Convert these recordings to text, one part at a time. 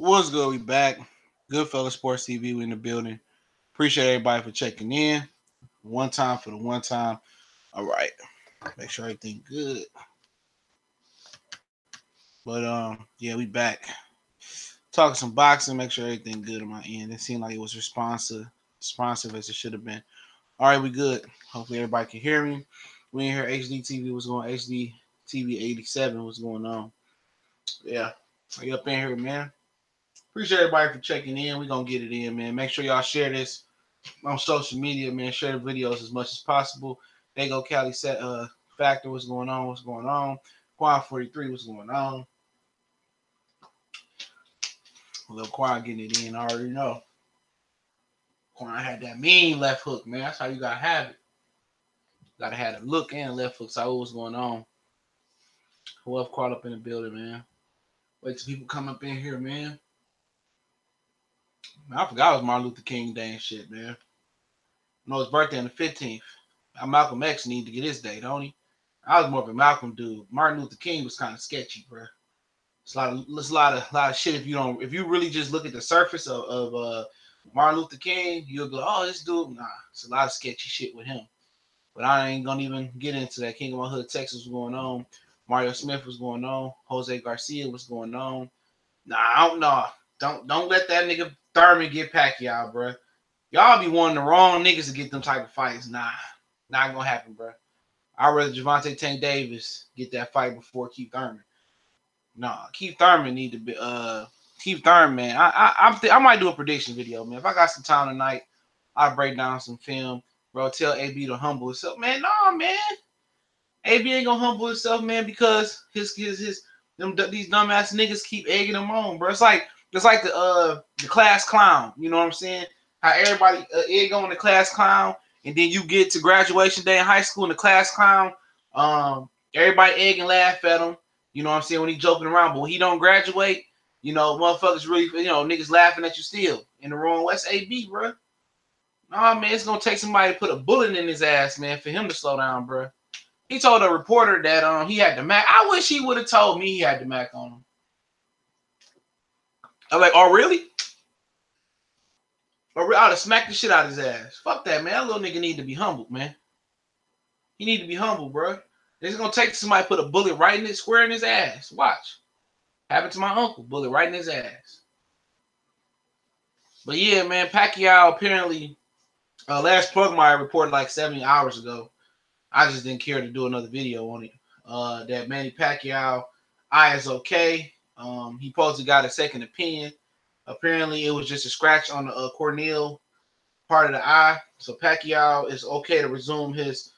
What's good? We back. Goodfellas Sports TV. We in the building. Appreciate everybody for checking in. One time for the one time. All right. Make sure everything good. But yeah, we back. Talking some boxing. Make sure everything good on my end. It seemed like it was responsive as it should have been. All right, we good. Hopefully everybody can hear me. We in here. HD TV. What's going on? HD TV 87. What's going on? Yeah. Are up in here, man? Appreciate everybody for checking in. We gonna get it in, man. Make sure y'all share this on social media, man. Share the videos as much as possible. They go Cali set Factor, what's going on? What's going on? Quad 43, what's going on? A little Quad getting it in, I already know. Quad had that mean left hook, man. That's how you gotta have it. Gotta have a look and left hook. So what's going on? Who else caught up in the building, man? Wait till people come up in here, man. I forgot it was Martin Luther King Day and shit, man. I know his birthday on the 15th. Malcolm X need to get his day, don't he? I was more of a Malcolm dude. Martin Luther King was kind of sketchy, bro. It's a lot of shit. If you really just look at the surface of Martin Luther King, you'll go, oh, this dude. Nah, it's a lot of sketchy shit with him. But I ain't gonna even get into that. King of my Hood, Texas, was going on. Mario Smith was going on. Jose Garcia was going on. Nah, I don't know. Don't let that nigga Thurman get Pacquiao, bro. Y'all be wanting the wrong niggas to get them type of fights. Nah, not gonna happen, bro. I'd rather Javante Tank Davis get that fight before Keith Thurman. Nah, Keith Thurman need to be Keith Thurman, man. I might do a prediction video, man. If I got some time tonight, I'll break down some film. Bro, tell AB to humble himself. Man, nah, man. AB ain't gonna humble himself, man, because these dumbass niggas keep egging him on, bro. It's like the class clown. You know what I'm saying? How everybody egg on the class clown, and then you get to graduation day in high school and the class clown, everybody egg and laugh at him. You know what I'm saying? When he joking around, but when he don't graduate, motherfuckers really, niggas laughing at you still in the wrong way. That's AB, bro. Nah, man, it's gonna take somebody to put a bullet in his ass, man, for him to slow down, bro. He told a reporter that he had the Mac. I wish he would have told me he had the Mac on him. I'm like, oh really? Or I'd have smacked the shit out of his ass. Fuck that, man. That little nigga need to be humbled, man. He need to be humble, bro. It's gonna take somebody to put a bullet right in his square in his ass. Watch. Happened to my uncle. Bullet right in his ass. But yeah, man, Pacquiao apparently last Pugmire reported like 70 hours ago. I just didn't care to do another video on it. That Manny Pacquiao eye is okay. He supposedly got a second opinion. Apparently, it was just a scratch on the corneal part of the eye. So Pacquiao is okay to resume his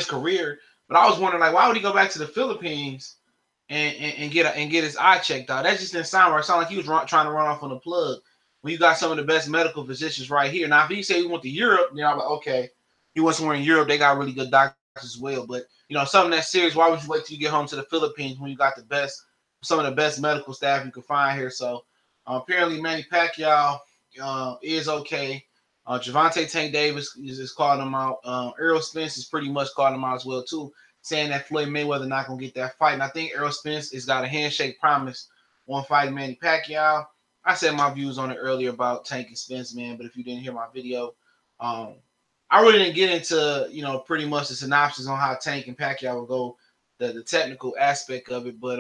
career. But I was wondering, like, why would he go back to the Philippines and get his eye checked out? That just didn't sound right. It sounded like he was trying to run off on the plug. When you got some of the best medical physicians right here. Now, if he say he went to Europe, then I'm like, okay, he went somewhere in Europe. They got really good doctors as well. But something that's serious. Why would you wait till you get home to the Philippines when you got some of the best medical staff you can find here? So apparently, Manny Pacquiao is okay. Javante Tank Davis is calling him out. Errol Spence is pretty much calling him out as well too, saying that Floyd Mayweather not gonna get that fight. And I think Errol Spence has got a handshake promise on fighting Manny Pacquiao. I said my views on it earlier about Tank and Spence, man. But if you didn't hear my video, I really didn't get into pretty much the synopsis on how Tank and Pacquiao will go, the technical aspect of it. But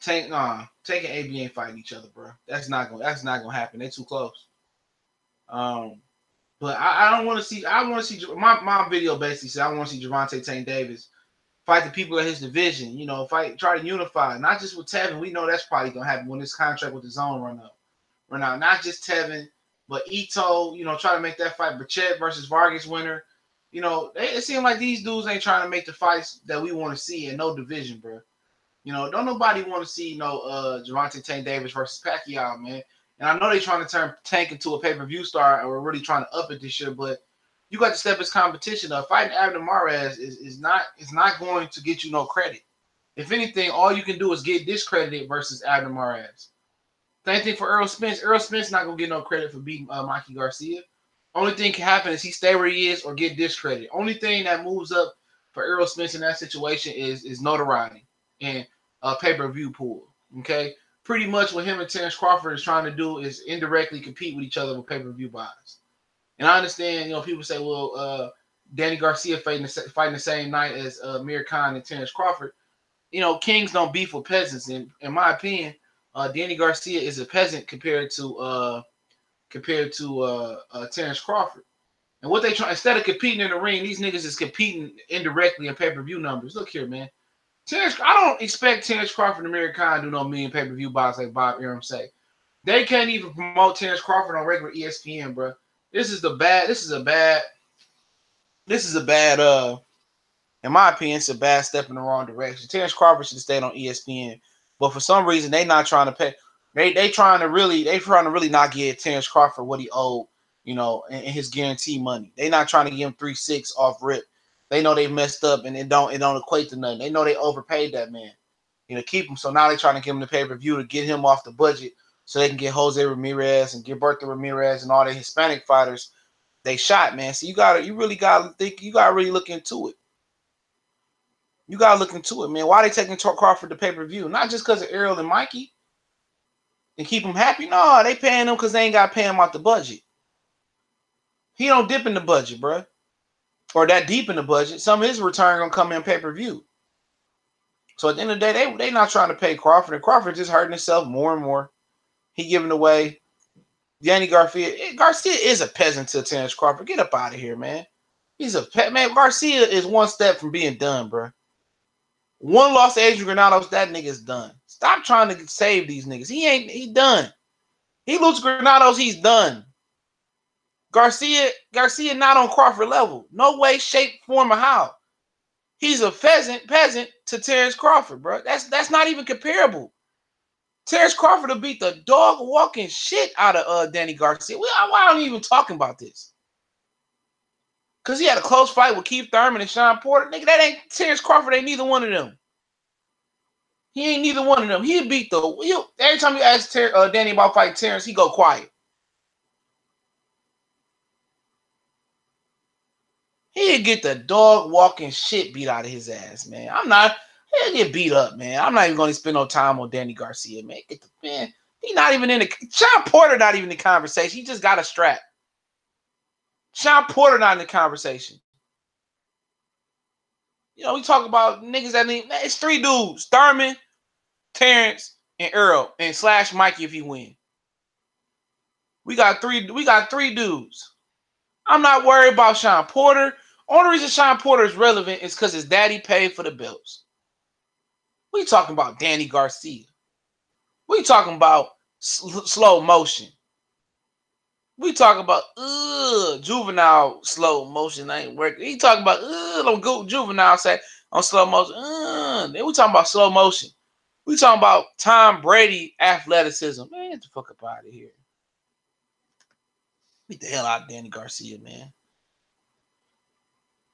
Tank and AB ain't fighting each other, bro. That's not gonna happen. They're too close. But I don't want to see. I want to see my video basically said I want to see Javante Tank Davis fight the people of his division. Try to unify, not just with Tevin. We know that's probably gonna happen when this contract with the zone run out. Not just Tevin, but Ito. Try to make that fight Burchett versus Vargas winner. It seems like these dudes ain't trying to make the fights that we want to see in no division, bro. Don't nobody want to see Javante Tank Davis versus Pacquiao, man. And I know they're trying to turn Tank into a pay-per-view star, and we're really trying to up it this year. But you got to step his competition up. Fighting Abner Mares is not going to get you no credit. If anything, all you can do is get discredited versus Abner Mares. Same thing for Errol Spence. Errol Spence not gonna get no credit for beating Mikey Garcia. Only thing can happen is he stay where he is or get discredited. Only thing that moves up for Errol Spence in that situation is notoriety and a pay-per-view pool. Okay, pretty much what him and Terrence Crawford is trying to do is indirectly compete with each other with pay-per-view buys. And I understand, people say, well, Danny Garcia fighting the same night as Amir Khan and Terrence Crawford. Kings don't beef with peasants. In my opinion, Danny Garcia is a peasant compared to Terrence Crawford. And what they try, instead of competing in the ring, these niggas is competing indirectly in pay-per-view numbers. Look here, man. I don't expect Terrence Crawford and Amir Khan to do no million pay-per-view buys like Bob Arum say. They can't even promote Terrence Crawford on regular ESPN, bro. This is a bad, in my opinion, it's a bad step in the wrong direction. Terrence Crawford should have stayed on ESPN. But for some reason, they not trying to pay. They trying to really not give Terrence Crawford what he owed, in his guarantee money. They not trying to give him 3-6 off rip. They know they messed up and it don't equate to nothing. They know they overpaid that man. Keep him. So now they trying to give him the pay-per-view to get him off the budget so they can get Jose Ramirez and Gilberto Ramirez and all the Hispanic fighters they shot, man. So you really gotta look into it. You gotta look into it, man. Why they taking Crawford to pay-per-view? Not just because of Errol and Mikey and keep them happy. No, they paying him because they ain't got to pay him out the budget. He don't dip in the budget, bro. Or that deep in the budget. Some of his return gonna come in pay-per-view. So at the end of the day, they not trying to pay Crawford. And Crawford just hurting himself more and more. He giving away. Danny Garcia is a peasant to Terrence Crawford. Get up out of here, man. He's a pet, man. Garcia is one step from being done, bro. One loss to Adrian Granados, that nigga's done. Stop trying to save these niggas. He done. He loses Granados, he's done. Garcia not on Crawford level. No way, shape, form, or how. He's a peasant to Terrence Crawford, bro. That's not even comparable. Terrence Crawford will beat the dog walking shit out of Danny Garcia. Why aren't we even talking about this? Because he had a close fight with Keith Thurman and Sean Porter. Nigga, that ain't Terrence Crawford ain't neither one of them. He ain't neither one of them. He'll beat every time you ask Danny about fighting Terrence, he go quiet. He'll get the dog walking shit beat out of his ass, man. He'll get beat up, man. I'm not even going to spend no time on Danny Garcia, man. He's not even in the Sean Porter not even in the conversation. He just got a strap. Sean Porter not in the conversation. We talk about niggas it's 3 dudes. Thurman, Terrence, and Earl, and / Mikey if he win. We got three dudes. I'm not worried about Sean Porter. Only reason Sean Porter is relevant is because his daddy paid for the belts. We talking about Danny Garcia. We talking about slow motion. We talking about juvenile slow motion ain't working. He talking about juvenile say on slow motion. Then we talking about slow motion. We talking about Tom Brady athleticism. Man, get the fuck up out of here. Beat the hell out of Danny Garcia, man.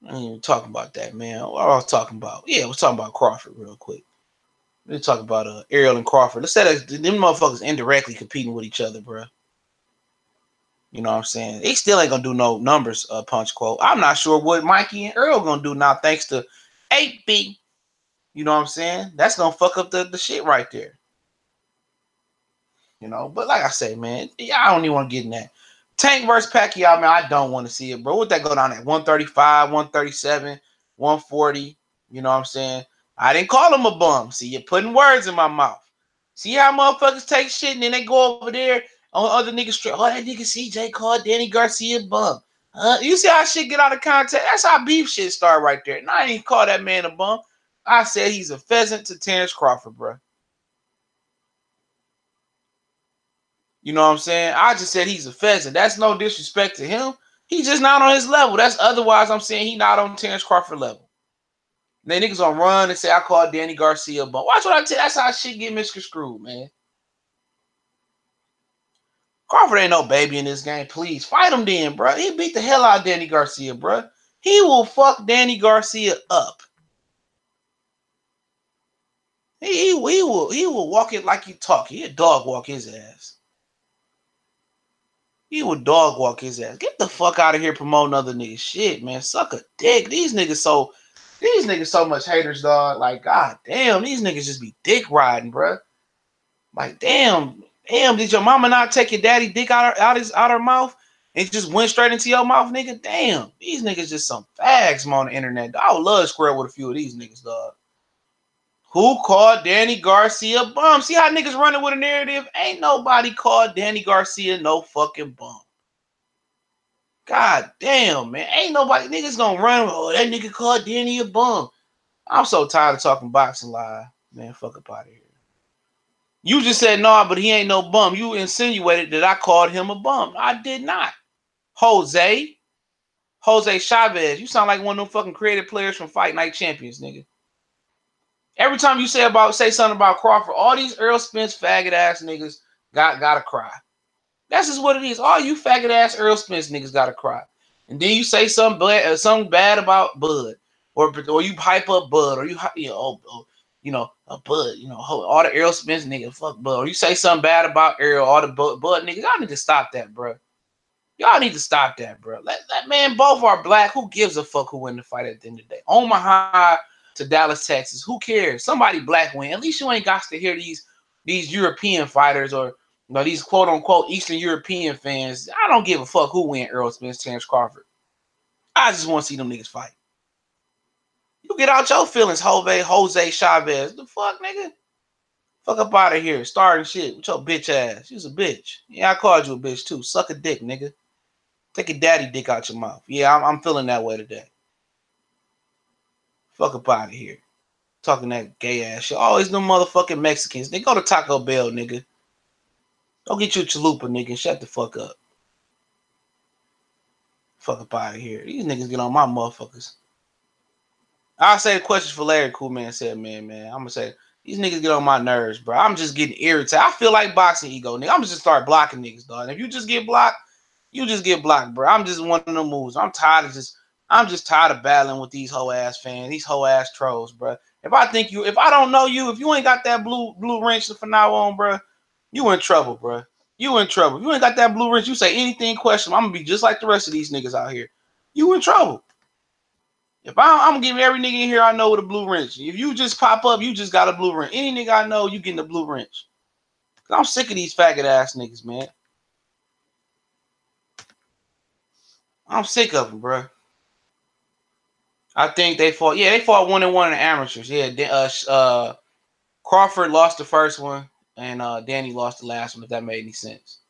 I ain't even talking about that, man. What I was talking about? Yeah, we're talking about Crawford real quick. We're talking about Errol and Crawford. Let's say that them motherfuckers indirectly competing with each other, bro. You know what I'm saying? They still ain't gonna do no numbers, punch quote. I'm not sure what Mikey and Earl gonna do now, thanks to 8B. You know what I'm saying? That's gonna fuck up the shit right there. But like I say, man, I don't even want to get in that. Tank versus Pacquiao, man, I don't want to see it, bro. What that go down at 135, 137, 140? You know what I'm saying? I didn't call him a bum. See, you're putting words in my mouth. See how motherfuckers take shit and then they go over there on other niggas straight. Oh, that nigga CJ called Danny Garcia a bum. You see how shit get out of context? That's how beef shit start right there. And I didn't even call that man a bum. I said he's a pheasant to Terrence Crawford, bro. You know what I'm saying? I just said he's a pheasant. That's no disrespect to him. He's just not on his level. That's otherwise I'm saying he not on Terrence Crawford level. Then niggas gonna run and say I called Danny Garcia a bum. Watch what I tell you. That's how shit get misconstrued, man. Crawford ain't no baby in this game. Please fight him then, bro. He beat the hell out of Danny Garcia, bro. He will fuck Danny Garcia up. He will walk it like you talk. He'll dog walk his ass. He would dog walk his ass. Get the fuck out of here promoting other niggas shit, man. Suck a dick. These niggas so much haters, dog. Like, god damn, these niggas just be dick riding, bro. Like, damn, did your mama not take your daddy dick out her mouth and just went straight into your mouth, nigga? Damn, these niggas just some fags on the internet. I would love to square with a few of these niggas, dog. Who called Danny Garcia bum? See how niggas running with a narrative? Ain't nobody called Danny Garcia no fucking bum. God damn, man. Ain't nobody niggas gonna run. Oh, that nigga called Danny a bum. I'm so tired of talking boxing live. Man, fuck up out of here. You just said no, but he ain't no bum. You insinuated that I called him a bum. I did not. Jose Chavez. You sound like one of them fucking creative players from Fight Night Champions, nigga. Every time you say something about Crawford, all these Earl Spence faggot ass niggas gotta cry. That's just what it is. All you faggot ass Earl Spence niggas gotta cry. And then you say something bad about Bud, or you hype up Bud, or a Bud, all the Earl Spence niggas fuck Bud, or you say something bad about Earl, all the Bud niggas. Y'all need to stop that, bro. Y'all need to stop that, bro. That man, both are black. Who gives a fuck who win the fight at the end of the day? Omaha to Dallas, Texas. Who cares? Somebody black win. At least you ain't got to hear these European fighters or these quote unquote Eastern European fans. I don't give a fuck who win Earl Spence, Terrence Crawford. I just want to see them niggas fight. You get out your feelings, Jose Chavez. The fuck, nigga? Fuck up out of here. Starting shit with your bitch ass. You's a bitch. Yeah, I called you a bitch too. Suck a dick, nigga. Take a daddy dick out your mouth. Yeah, I'm feeling that way today. Fuck up out of here. Talking that gay ass shit. Always them motherfucking Mexicans. They go to Taco Bell, nigga. Go get you a chalupa, nigga, and shut the fuck up. Fuck up out of here. These niggas get on my motherfuckers. I'll say the question for Larry Cool Man said, man. I'm gonna say these niggas get on my nerves, bro. I'm just getting irritated. I feel like boxing ego, nigga. I'm just start blocking niggas, dog. And if you just get blocked, you just get blocked, bro. I'm just one of them moves. I'm just tired of battling with these hoe ass fans, these hoe ass trolls, bro. If I don't know you, if you ain't got that blue wrench from now on, bro, you in trouble, bro. You in trouble. If you ain't got that blue wrench, you say anything questionable, I'm gonna be just like the rest of these niggas out here. You in trouble. If I'm gonna give every nigga in here I know with a blue wrench. If you just pop up, you just got a blue wrench. Any nigga I know, you getting a blue wrench. I'm sick of these faggot ass niggas, man. I'm sick of them, bro. I think they fought 1-1 in the amateurs. Yeah, Crawford lost the first one, and Danny lost the last one, if that made any sense.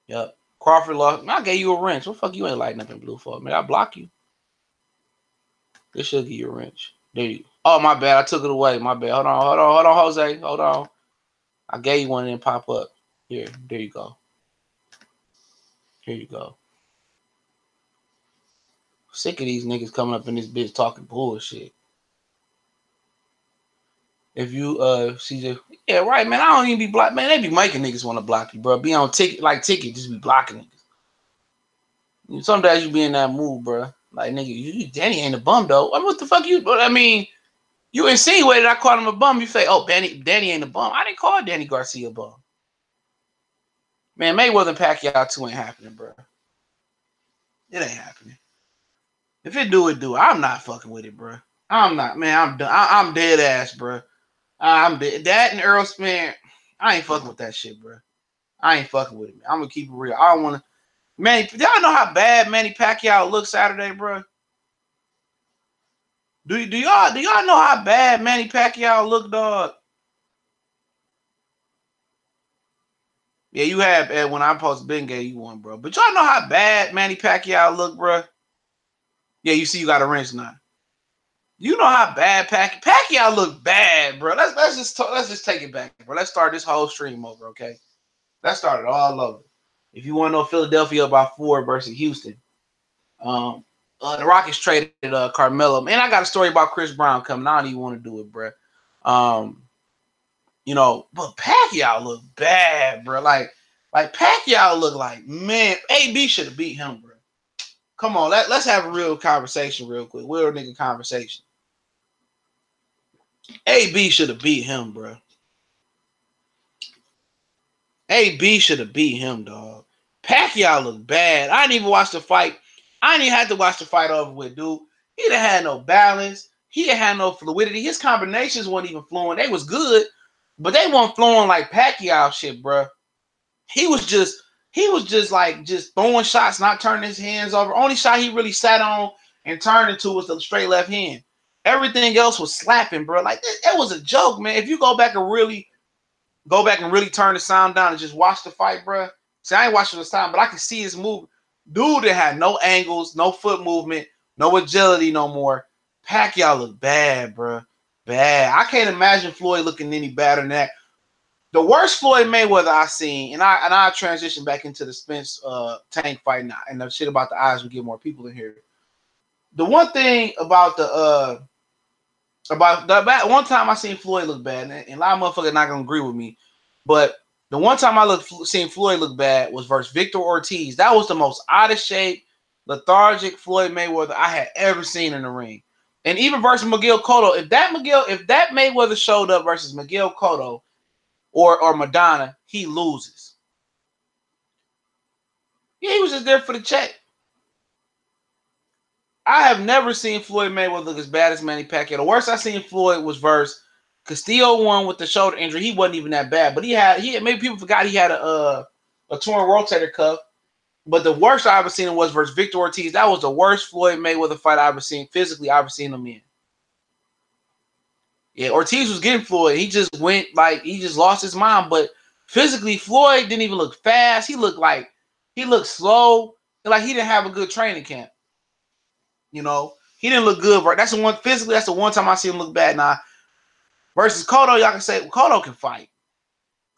Yep. Crawford lost. I gave you a wrench. What the fuck you ain't lighting up in blue for? Man, I block you. This should give you a wrench. There you go. Oh, my bad. I took it away. My bad. Hold on, Jose. Hold on. I gave you one and then pop up. Here. There you go. Here you go. Sick of these niggas coming up in this bitch talking bullshit. If you CJ, yeah, right, man. I don't even be blocked, man. They be making niggas want to block you, bro. Be on ticket, just be blocking niggas. Some days you be in that mood, bro. Like, nigga, Danny ain't a bum though. What the fuck you? I mean, you insinuated I called him a bum. You say, oh, Danny ain't a bum. I didn't call Danny Garcia a bum. Man, Mayweather and Pacquiao 2 ain't happening, bro. It ain't happening. If it do, it do. I'm not fucking with it, bro. I'm not, man. I'm done. I'm dead ass, bro. I'm dead. That and Earl Spence, I ain't fucking with that shit, bro. I ain't fucking with it, man. I'm gonna keep it real. I don't want to. Man, do y'all know how bad Manny Pacquiao looked Saturday, bro? Do y'all know how bad Manny Pacquiao looked, dog? Yeah, you have, Ed. When I posted Ben gave you one, bro. But y'all know how bad Manny Pacquiao looked, bro? Yeah, you see, you got a wrench now. You know how bad Pacquiao looked bad, bro. Let's just take it back, bro. Let's start this whole stream over, okay? Let's start it all over. If you want to know Philadelphia by 4 versus Houston, the Rockets traded Carmelo. Man, I got a story about Chris Brown coming. I don't even want to do it, bro. But Pacquiao looked bad, bro. Like Pacquiao looked like, man, AB should have beat him, bro. Come on, let's have a real conversation real quick. Real nigga conversation. AB should have beat him, bro. AB should have beat him, dog. Pacquiao looked bad. I didn't even watch the fight. I didn't even have to watch the fight over with, dude. He didn't have no balance. He didn't have no fluidity. His combinations weren't even flowing. They was good, But they weren't flowing like Pacquiao shit, bro. He was just like just throwing shots, not turning his hands over. Only shot he really sat on and turned into was the straight left hand. Everything else was slapping, bro. Like that was a joke, man. If you go back and really turn the sound down and just watch the fight, bro. See, I ain't watching this time, but I can see his move. Dude that had no angles, no foot movement, no agility no more. Pacquiao looked bad, bro. Bad. I can't imagine Floyd looking any better than that. The worst Floyd Mayweather I seen, and I transition back into the Spence Tank fight now, and the shit about the eyes will get more people in here. The one thing about one time I seen Floyd look bad, and a lot of motherfuckers not gonna agree with me, but the one time I seen Floyd look bad was versus Victor Ortiz. That was the most out of shape, lethargic Floyd Mayweather I had ever seen in the ring. And even versus Miguel Cotto, if that Mayweather showed up versus Miguel Cotto or Madonna, he loses. Yeah, he was just there for the check. I have never seen Floyd Mayweather look as bad as Manny Pacquiao. The worst I seen Floyd was versus Castillo won with the shoulder injury. He wasn't even that bad, but he had maybe people forgot he had a torn rotator cuff. But the worst I ever seen him was versus Victor Ortiz. That was the worst Floyd Mayweather fight I ever seen physically. I ever seen him in. Yeah, Ortiz was getting Floyd. He just went like he just lost his mind. But physically, Floyd didn't even look fast. He looked slow. Like he didn't have a good training camp. You know, he didn't look good. That's the one physically. That's the one time I see him look bad. Now versus Cotto, y'all can say Cotto can fight.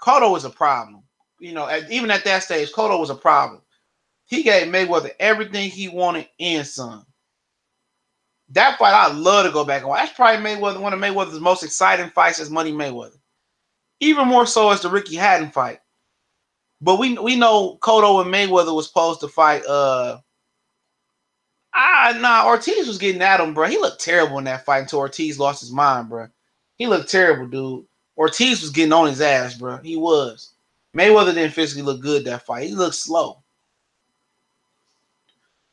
Cotto is a problem. You know, even at that stage, Cotto was a problem. He gave Mayweather everything he wanted and some. That fight, I'd love to go back and watch. That's probably one of Mayweather's most exciting fights as Money Mayweather. Even more so as the Ricky Hatton fight. But we know Cotto and Mayweather was supposed to fight. Ortiz was getting at him, bro. He looked terrible in that fight until Ortiz lost his mind, bro. He looked terrible, dude. Ortiz was getting on his ass, bro. He was. Mayweather didn't physically look good that fight. He looked slow.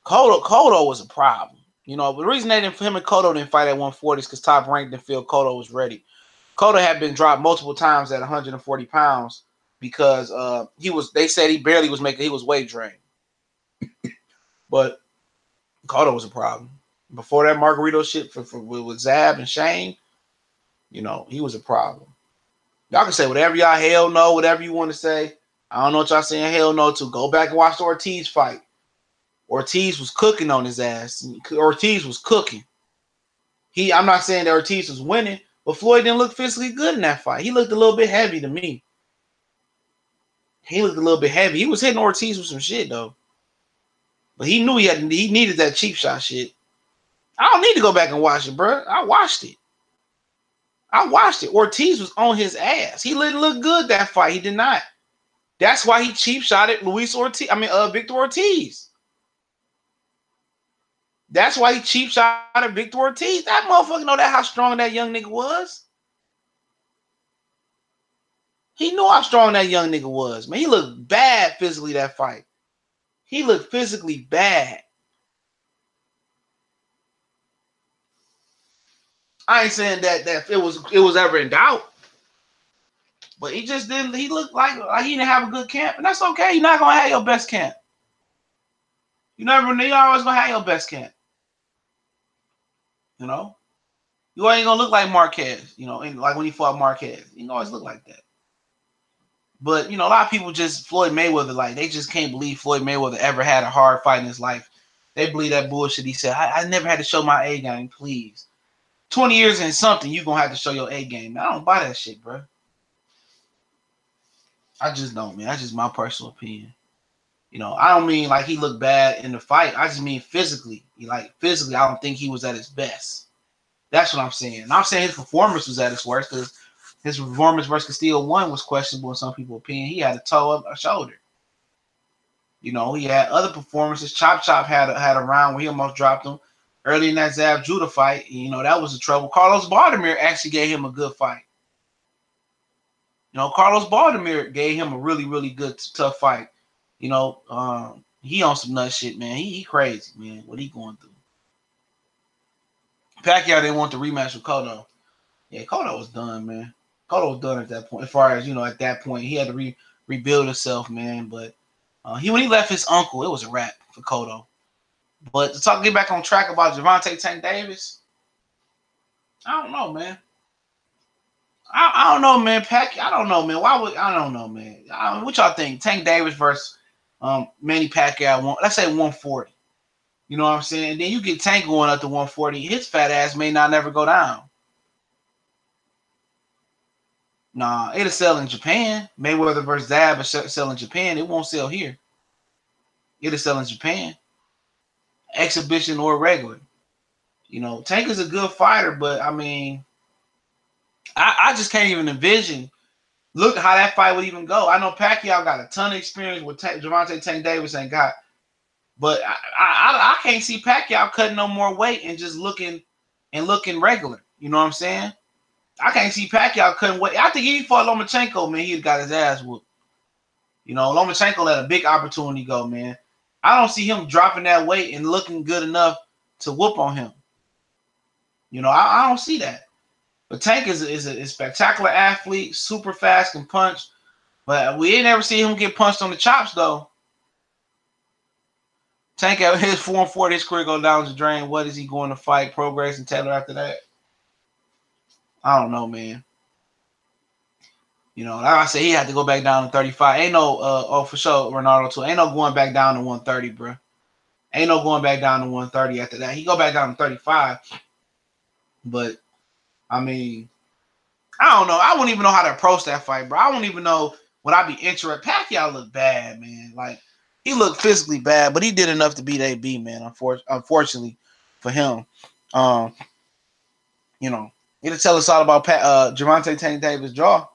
Cotto was a problem. You know, the reason him and Cotto didn't fight at 140 is because Top Rank didn't feel Cotto was ready. Cotto had been dropped multiple times at 140 pounds because they said he barely was he was weight drained. But Cotto was a problem. Before that Margarito shit with Zab and Shane, you know, he was a problem. Y'all can say whatever y'all hell no, whatever you want to say. I don't know what y'all saying hell no to. Go back and watch the Ortiz fight. Ortiz was cooking on his ass. Ortiz was cooking. I'm not saying that Ortiz was winning, but Floyd didn't look physically good in that fight. He looked a little bit heavy to me. He looked a little bit heavy. He was hitting Ortiz with some shit though. But he knew he needed that cheap shot shit. I don't need to go back and watch it, bro. I watched it. Ortiz was on his ass. He didn't look good that fight. He did not. That's why he cheap shotted Victor Ortiz. That's why he cheap shotted Victor Ortiz. That motherfucker know how strong that young nigga was. He knew how strong that young nigga was, man. He looked bad physically that fight. He looked physically bad. I ain't saying that it was ever in doubt. But he just didn't. He looked like he didn't have a good camp, and that's okay. You're not gonna have your best camp. You're always gonna have your best camp. You know, you ain't gonna look like Marquez. You know, and like when he fought Marquez, you always look like that. But you know, a lot of people just Floyd Mayweather, like they just can't believe Floyd Mayweather ever had a hard fight in his life. They believe that bullshit. He said, I never had to show my A game. Please, 20 years and something, you gonna have to show your A game. I don't buy that shit, bro. I just don't, man. That's just my personal opinion. You know, I don't mean like he looked bad in the fight. I just mean physically. Physically, I don't think he was at his best. That's what I'm saying. And I'm saying his performance was at his worst because his performance versus Castillo 1 was questionable in some people's opinion. He had a toe up a shoulder. You know, he had other performances. Chop had a round where he almost dropped him early in that Zab Judah fight. You know, that was the trouble. Carlos Baldomir actually gave him a good fight. You know, Carlos Baldomir gave him a really, really good, tough fight. You know, he on some nut shit, man. He crazy, man. What he going through? Pacquiao didn't want the rematch with Cotto. Yeah, Cotto was done, man. Cotto was done at that point. As far as at that point, he had to rebuild himself, man. But when he left his uncle, it was a wrap for Cotto. But to get back on track about Gervonta Tank Davis, I don't know, man. I don't know, man. I don't know, man. I don't know, man. What y'all think? Tank Davis versus Manny Pacquiao, let's say 140. You know what I'm saying? And then you get Tank going up to 140. His fat ass may not never go down. Nah, it'll sell in Japan. Mayweather versus Zab will sell in Japan. It won't sell here. It'll sell in Japan. Exhibition or regular. Tank is a good fighter, but I mean, I just can't even envision. Look how that fight would even go. I know Pacquiao got a ton of experience with Gervonta Tank Davis ain't got. But I can't see Pacquiao cutting no more weight and just looking regular. You know what I'm saying? I can't see Pacquiao cutting weight. I think if he fought Lomachenko, man, he'd got his ass whooped. Lomachenko let a big opportunity go, man. I don't see him dropping that weight and looking good enough to whoop on him. I don't see that. But Tank is a spectacular athlete, super fast, can punch. But we ain't never see him get punched on the chops, though. Tank at his 4-4, his career go down the drain. What is he going to fight? Progress and Taylor after that? I don't know, man. Like I said, he had to go back down to 35. Ain't no, for sure, Ronaldo too. Ain't no going back down to 130, bro. Ain't no going back down to 130 after that. He go back down to 35. But, I mean, I don't know. I wouldn't even know how to approach that fight, bro. I wouldn't even know would I be interested. Pacquiao looked bad, man. Like, he looked physically bad, but he did enough to beat AB, man, unfortunately for him. It'll tell us all about Gervonta Tank Davis' jaw.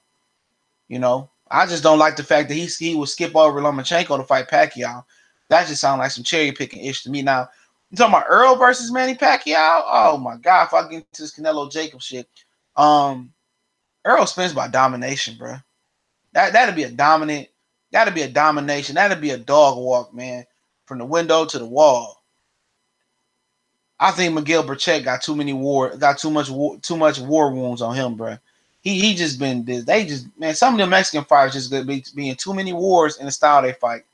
I just don't like the fact that he would skip over Lomachenko to fight Pacquiao. That just sounds like some cherry picking ish to me. Now, you talking about Earl versus Manny Pacquiao? Oh my God! If I get into this Canelo Jacob shit, Earl Spence by domination, bro. That'd be a dominant. That'd be a domination. That'd be a dog walk, man, from the window to the wall. I think Miguel Burchett got too much war wounds on him, bro. He just been this. Some of the Mexican fighters just be in too many wars in the style they fight.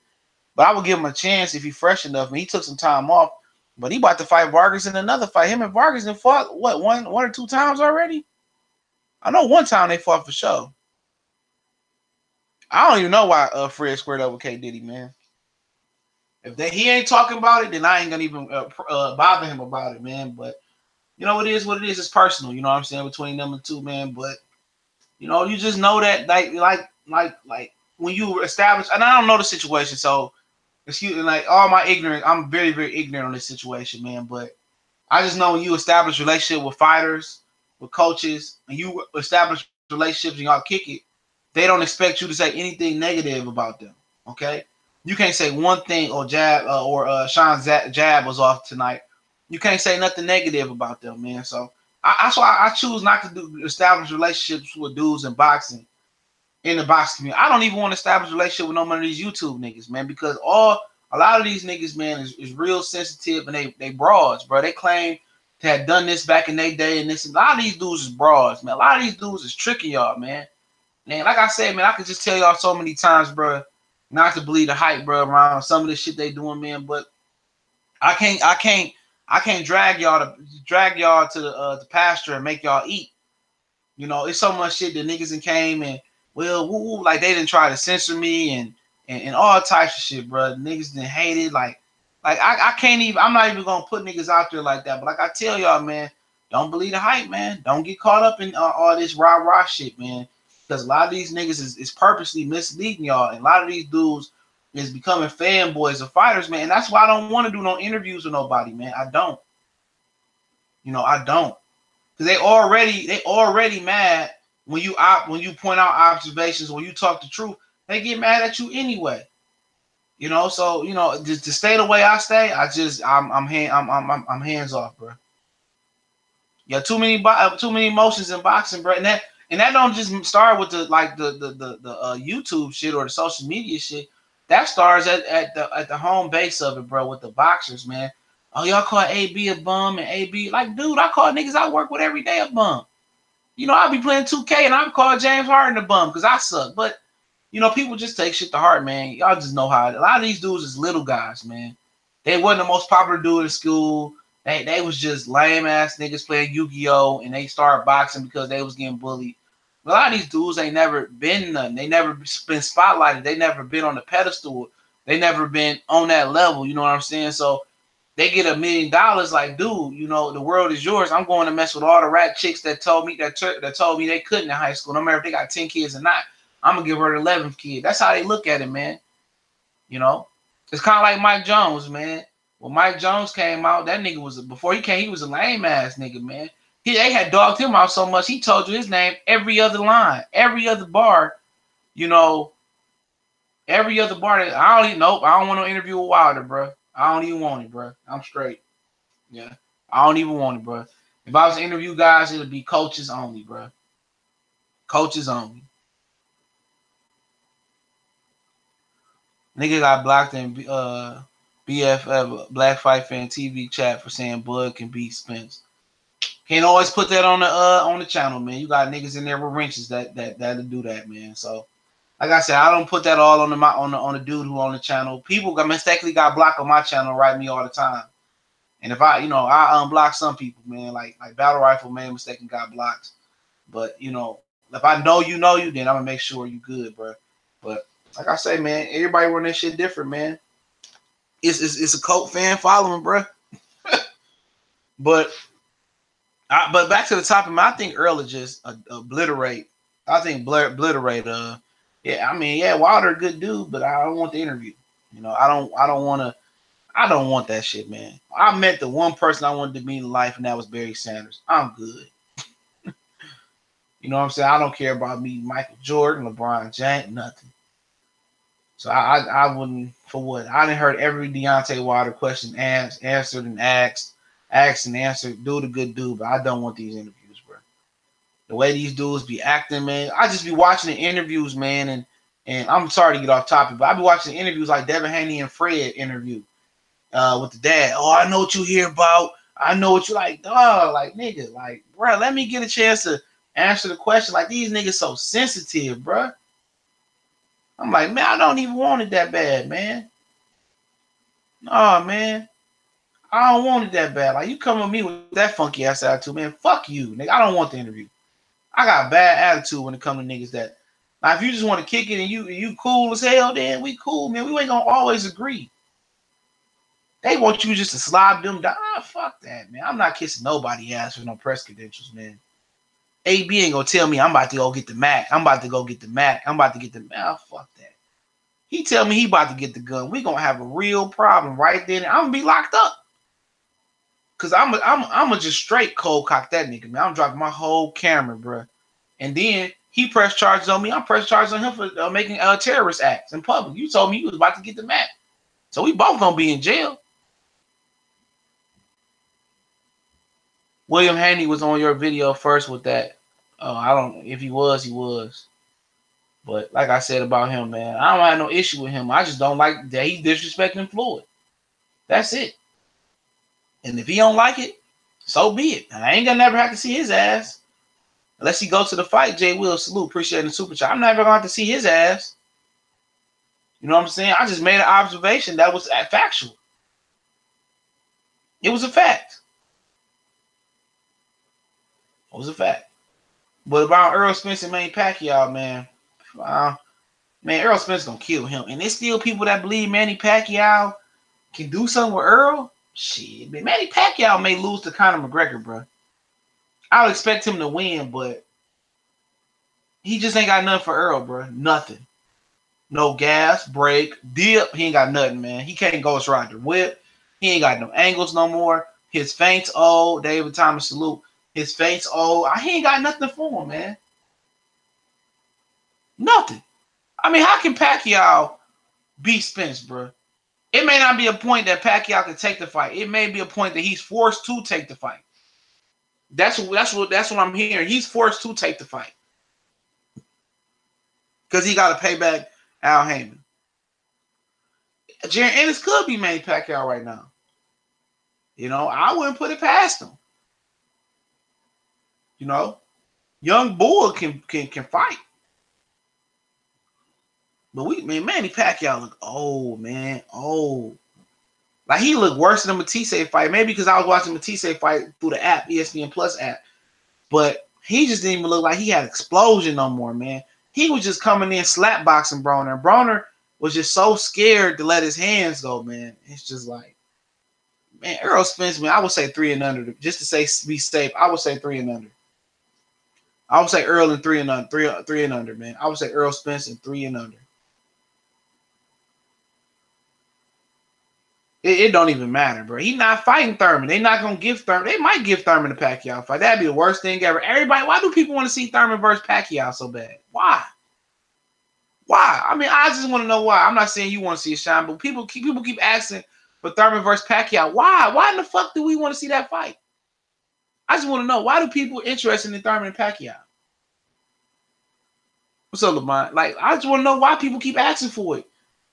But I would give him a chance if he's fresh enough. And he took some time off, but he about to fight Vargas in another fight. Him and Vargas have fought one or two times already. I know one time they fought for sure. I don't even know why Fred squared up with K Diddy, man. If he ain't talking about it, then I ain't gonna even bother him about it, man. But it is what it is. It's personal, you know what I'm saying, between them and two, man. But you just know that like when you establish, and I don't know the situation, so excuse me, like all my ignorance, I'm very, very ignorant on this situation, man. But I just know when you establish a relationship with fighters, with coaches, and you establish relationships and y'all kick it, they don't expect you to say anything negative about them. Okay, you can't say one thing or Sean's jab was off tonight. You can't say nothing negative about them, man. So that's why I choose not to establish relationships with dudes in boxing, in the boxing community. I don't even want to establish a relationship with no one of these YouTube niggas, man, because a lot of these niggas, man, is real sensitive and they broads, bro. They claim to have done this back in their day and this. A lot of these dudes is broads, man. A lot of these dudes is tricking y'all, man. Man, like I said, man, I could just tell y'all so many times, bro, not to believe the hype, bro, around some of the shit they doing, man. But I can't drag y'all to the pasture and make y'all eat. It's so much shit that niggas came and like they didn't try to censor me and all types of shit, bro. Niggas didn't hate it. Like I can't even. I'm not even gonna put niggas out there like that. But like I tell y'all, man, don't believe the hype, man. Don't get caught up in all this rah shit, man. Because a lot of these niggas is purposely misleading y'all, and a lot of these dudes is becoming fanboys of fighters, man. And that's why I don't want to do no interviews with nobody, man. I don't. I don't. Because they already mad when you point out observations, when you talk the truth. They get mad at you anyway. So just to stay the way I stay, I'm hands off, bro. Yeah, too many emotions in boxing, bro. And that don't just start with the YouTube shit or the social media shit. That starts at the home base of it, bro, with the boxers, man. Oh, y'all call AB a bum and AB like, dude, I call niggas I work with every day a bum. You know, I'll be playing 2K and I'll call James Harden a bum because I suck. But, you know, people just take shit to heart, man. Y'all just know how. A lot of these dudes is little guys, man. They wasn't the most popular dude in school. They was just lame-ass niggas playing Yu-Gi-Oh! And they started boxing because they was getting bullied. A lot of these dudes ain't never been nothing. They never been spotlighted. They never been on the pedestal. They never been on that level. You know what I'm saying? So they get $1 million, like, dude, you know, the world is yours. I'm going to mess with all the rat chicks that told me that told me they couldn't in high school. No matter if they got 10 kids or not, I'm gonna give her the 11th kid. That's how they look at it, man. You know, it's kind of like Mike Jones, man. When Mike Jones came out, that nigga was before he came, he was a lame ass nigga, man. They had dogged him out so much he told you his name every other line, every other bar. You know, every other bar. I don't even nope. I don't want to interview with Wilder, bro. I don't even want it, bro. I'm straight. Yeah, I don't even want it, bro. If I was to interview guys, it'd be coaches only, bro. Coaches only. Nigga got blocked in BFF Black Fight Fan TV chat for saying Bud can beat Spence. Can't always put that on the channel, man. You got niggas in there with wrenches that'll do that, man. So, like I said, I don't put that all on the dude who on the channel. People mistakenly got blocked on my channel, write me all the time. And if I unblock some people, man, like Battle Rifle, man, mistaken got blocked. But if I know you, then I'm gonna make sure you good, bro. But like I say, man, everybody run that shit different, man. It's a cult fan following, bro. But back to the topic, man. I think Earl just obliterate. I think obliterate. Yeah, I mean, yeah, Wilder a good dude, but I don't want the interview. I don't want that shit, man. I met the one person I wanted to meet in life, and that was Barry Sanders. I'm good. You know what I'm saying? I don't care about meeting Michael Jordan, LeBron James, nothing. So I wouldn't, for what? I done heard every Deontay Wilder question answered and asked and answered. Dude a good dude, but I don't want these interviews, bro. The way these dudes be acting, man. I just be watching the interviews, man, and I'm sorry to get off topic, but I be watching the interviews like Devin Haney and Fred interview with the dad. Oh, I know what you hear about. I know what you like. Dog, like, nigga, like, bro, let me get a chance to answer the question. Like, these niggas so sensitive, bro. I'm like, man, I don't even want it that bad, man. No, man. I don't want it that bad. Like, you come with me with that funky ass attitude, man. Fuck you, nigga. I don't want the interview. I got a bad attitude when it comes to niggas that. Now, if you just want to kick it and you cool as hell, then we cool, man. We ain't gonna always agree. They want you just to slob them down. Fuck that, man. I'm not kissing nobody ass for no press credentials, man. AB ain't gonna tell me I'm about to go get the Mac. I'm about to go get the Mac. I'm about to get the Mac. Fuck that. He tell me he about to get the gun. We gonna have a real problem right then. I'm gonna be locked up. Cause I'm just straight cold cock that nigga, man. I'm dropping my whole camera, bro. And then he pressed charges on me. I'm pressed charges on him for making terrorist acts in public. You told me you was about to get the Mac. So we both gonna be in jail. William Haney was on your video first with that. I don't. If he was, he was. But like I said about him, man, I don't have no issue with him. I just don't like that he's disrespecting Floyd. That's it. And if he don't like it, so be it. I ain't gonna never have to see his ass. Unless he goes to the fight, Jay Will, salute, appreciate the super chat. I'm never gonna have to see his ass. You know what I'm saying? I just made an observation that was factual. It was a fact. It was a fact. But about Earl Spence and Manny Pacquiao, man, Earl Spence gonna kill him. And there's still people that believe Manny Pacquiao can do something with Earl. Shit, man. Manny Pacquiao may lose to Conor McGregor, bro. I would expect him to win, but he just ain't got nothing for Earl, bro. Nothing. No gas, brake, dip. He ain't got nothing, man. He can't ghost ride the whip. He ain't got no angles no more. His feints old. David Thomas, salute. His feints old. He ain't got nothing for him, man. Nothing. I mean, how can Pacquiao beat Spence, bro? It may not be a point that Pacquiao can take the fight. It may be a point that he's forced to take the fight. That's what I'm hearing. He's forced to take the fight because he got to pay back Al Heyman. Jaron Ennis could be Manny Pacquiao right now. I wouldn't put it past him. Young Bull can fight. But Manny Pacquiao look old, man. Old. Like he looked worse than the Matisse fight. Maybe because I was watching Matisse fight through the app, ESPN Plus app. But he just didn't even look like he had explosion no more, man. He was just coming in slap boxing Broner. And Broner was just so scared to let his hands go, man. It's just like, man, Errol Spence, man, I would say 3 and under. Just to say be safe, I would say 3 and under. I would say Earl and 3 and under, 3 and under, man. I would say Errol Spence and 3 and under. It don't even matter, bro. He's not fighting Thurman. They're not gonna give Thurman. They might give Thurman a Pacquiao fight. That'd be the worst thing ever. Everybody, why do people want to see Thurman versus Pacquiao so bad? Why? Why? I mean, I just want to know why. I'm not saying you want to see a shine, but people keep asking for Thurman versus Pacquiao. Why? Why in the fuck do we want to see that fight? I just want to know, why do people interested in Thurman and Pacquiao? What's up, Lamont? Like, I just want to know why people keep asking for it.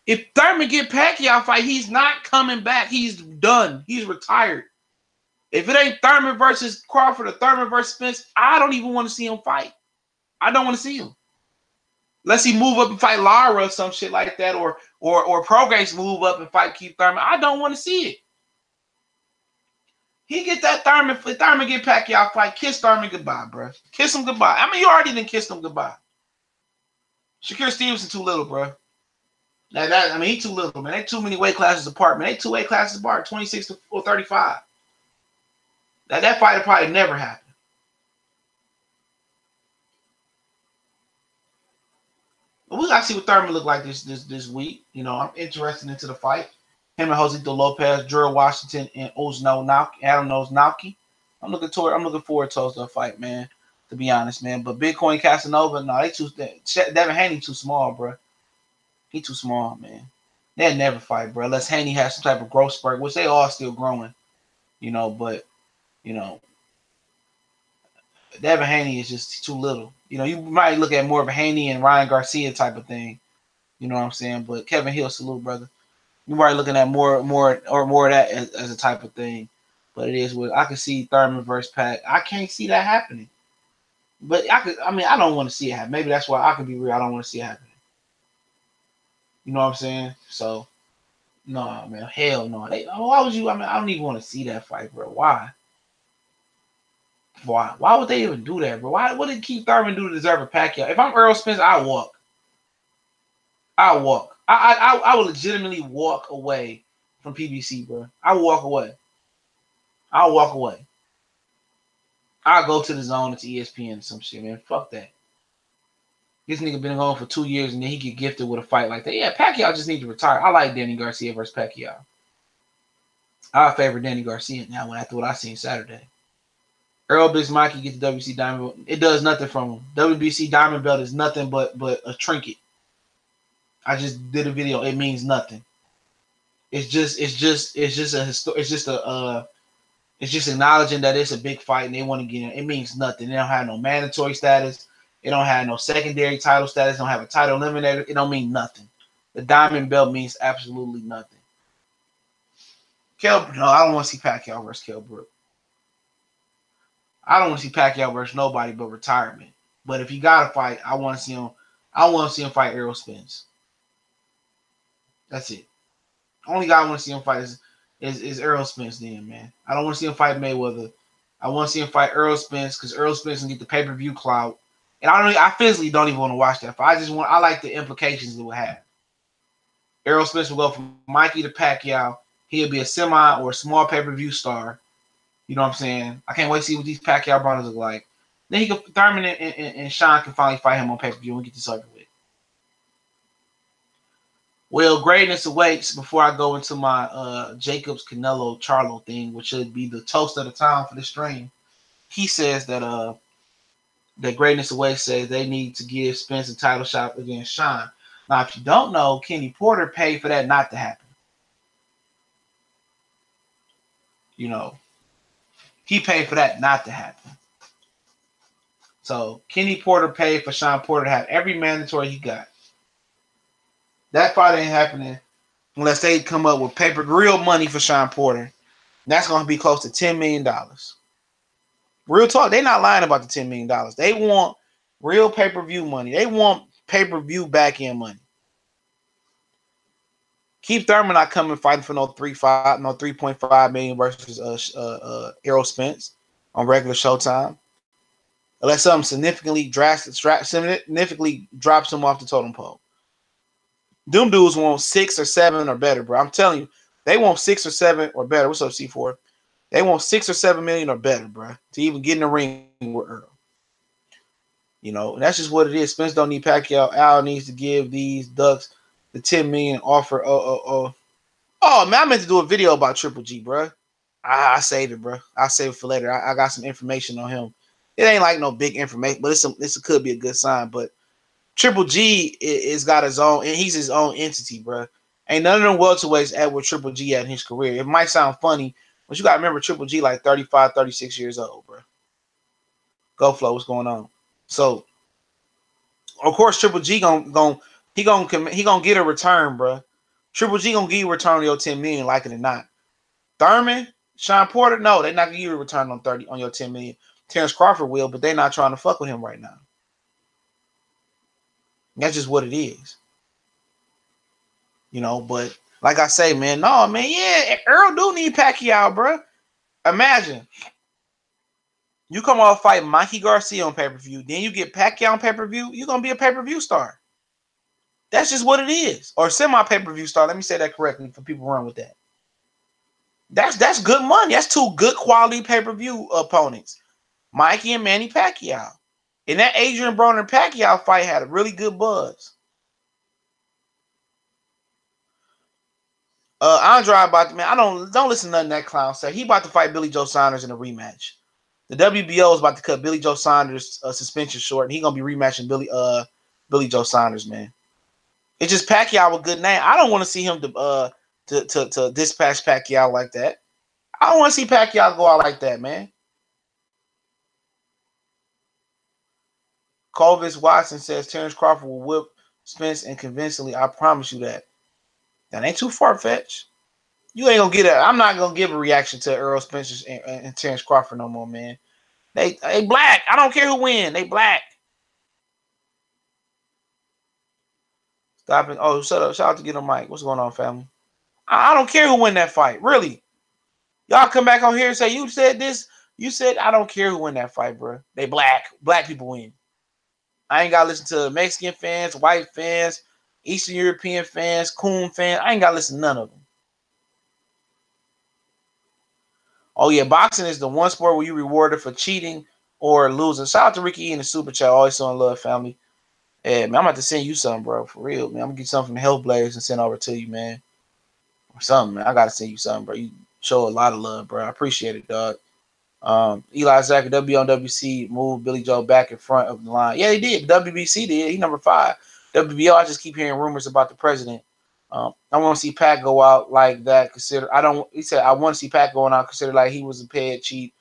If Thurman get Pacquiao fight, he's not coming back. He's done. He's retired. If it ain't Thurman versus Crawford or Thurman versus Spence, I don't even want to see him fight. I don't want to see him. Unless he move up and fight Lara or some shit like that, or Prograis move up and fight Keith Thurman. I don't want to see it. He get that Thurman. If Thurman get Pacquiao fight, kiss Thurman goodbye, bro. Kiss him goodbye. I mean, you already done kissed him goodbye. Shakur Stevenson too little, bro. I mean, he too little, man. They too many weight classes apart, man. They 2 weight classes apart, 26 to 35. That fight will probably never happen. But we gotta see what Thurman look like this week. You know, I'm interested into the fight. Him and Josito Lopez, Gerald Washington, and Adam Oznowski. I'm looking forward to the fight, man. To be honest, man. But Bitcoin Casanova, no, Devin Haney too small, bro. He too small, man. They'll never fight, bro. Unless Haney has some type of growth spurt, which they are still growing, you know. But, you know, Devin Haney is just too little. You know, you might look at more of a Haney and Ryan Garcia type of thing. You know what I'm saying? But Kevin Hill, salute, brother. You're probably looking at more of that as a type of thing. But it is what I can see Thurman versus Pac. I can't see that happening. But I don't want to see it happen. Maybe that's why I can be real. I don't want to see it happen. You know what I'm saying? So, no, man, hell no. Why would you? I mean, I don't even want to see that fight, bro. Why? Why would they even do that, bro? What did Keith Thurman do to deserve a Pacquiao? If I'm Errol Spence, I walk. I would legitimately walk away from PBC, bro. I'll walk away. I'll go to the zone. It's ESPN or some shit, man. Fuck that. This nigga been going for 2 years and then he get gifted with a fight like that. Yeah, Pacquiao just need to retire. I like Danny Garcia versus Pacquiao. I favor Danny Garcia now after what I seen Saturday. Earl Bismarcky get the WBC Diamond Belt. It does nothing from him. WBC Diamond Belt is nothing but a trinket. I just did a video. It means nothing. It's just acknowledging that it's a big fight and they want to get in. It means nothing. They don't have no mandatory status. It don't have no secondary title status. Don't have a title eliminator. It don't mean nothing. The Diamond Belt means absolutely nothing. No, I don't want to see Pacquiao versus Kell Brook. I don't want to see Pacquiao versus nobody but retirement. But if he got to fight, I want to see him. I want to see him fight Errol Spence. That's it. Only guy I want to see him fight is Errol Spence. Then, man, I don't want to see him fight Mayweather. I want to see him fight Errol Spence because Errol Spence can get the pay-per-view clout. And I physically don't even want to watch that fight. I like the implications it will have. Errol Spence will go from Mikey to Pacquiao. He'll be a semi or a small pay-per-view star. You know what I'm saying? I can't wait to see what these Pacquiao brothers look like. Then Thurman and Sean can finally fight him on pay-per-view and get this over with. Well, greatness awaits before I go into my Jacobs Canelo Charlo thing, which should be the toast of the town for this stream. He says that that greatness awaits says they need to give Spence a title shot against Sean. Now, if you don't know, Kenny Porter paid for that not to happen. You know, he paid for that not to happen. So Kenny Porter paid for Sean Porter to have every mandatory he got. That fight ain't happening unless they come up with real money for Sean Porter. That's going to be close to $10 million. Real talk, they not lying about the $10 million. They want real pay-per-view money. They want pay-per-view back-end money. Keith Thurman not coming fighting for no 3.5 million versus Errol Spence on regular Showtime, unless something significantly drops him off the totem pole. Them dudes want 6 or 7 or better, bro. I'm telling you, they want 6 or 7 or better. What's up, C4? They want 6 or 7 million or better, bro, to even get in the ring with Earl. You know, and that's just what it is. Spence don't need Pacquiao. Al needs to give these Ducks the 10 million offer. Oh, man, I meant to do a video about Triple G, bro. I saved it, bro. I'll save it for later. I got some information on him. It ain't like no big information, but this could be a good sign. But Triple G is got his own, and he's his own entity, bro. Ain't none of them welterweights at where Triple G at in his career. It might sound funny, but you got to remember Triple G like 35, 36 years old, bro. Go Flo, what's going on? So, of course, Triple G gonna get a return, bro. Triple G gonna give you a return on your 10 million, like it or not. Thurman, Sean Porter, no, they're not gonna give you a return on your 10 million. Terrence Crawford will, but they're not trying to fuck with him right now. That's just what it is. You know, but like I say, man, no, man, yeah, Earl do need Pacquiao, bro. Imagine you come off fight Mikey Garcia on pay-per-view, then you get Pacquiao on pay-per-view, you're gonna be a pay-per-view star. That's just what it is. Or semi-pay-per-view star. Let me say that correctly for people who run with that. That's good money. That's 2 good quality pay-per-view opponents. Mikey and Manny Pacquiao. And that Adrian Broner Pacquiao fight had a really good buzz. Andre about to, man, I don't listen to nothing that clown say. He about to fight Billy Joe Saunders in a rematch. The WBO is about to cut Billy Joe Saunders' suspension short, and he's gonna be rematching Billy Joe Saunders, man. It's just Pacquiao a good name. I don't want to see him to dispatch Pacquiao like that. I don't want to see Pacquiao go out like that, man. Colvis Watson says Terrence Crawford will whip Spence and convincingly. I promise you that. That ain't too far-fetched. You ain't gonna get it. I'm not gonna give a reaction to Earl Spence and Terrence Crawford no more, man. They black. I don't care who win. They black. Stop it. Oh, shut up. Shout out to Get on Mike. What's going on, family? I don't care who win that fight. Really. Y'all come back on here and say, you said this. You said, I don't care who win that fight, bro. They black. Black people win. I ain't got to listen to Mexican fans, white fans, Eastern European fans, coon fans. I ain't got to listen to none of them. Oh, yeah. Boxing is the one sport where you rewarded for cheating or losing. Shout out to Ricky E in the super chat. Always so in love, family. Yeah, man, I'm about to send you something, bro. For real, man. I'm going to get something from the Health Blades and send over to you, man. Or something, man. I got to send you something, bro. You show a lot of love, bro. I appreciate it, dog. Eli Zach, WBC moved Billy Joe back in front of the line. Yeah, they did. WBC did. He number 5. WBO, I just keep hearing rumors about the president. I want to see Pat go out like that. He said, I want to see Pat going out, consider like he was a paid cheat.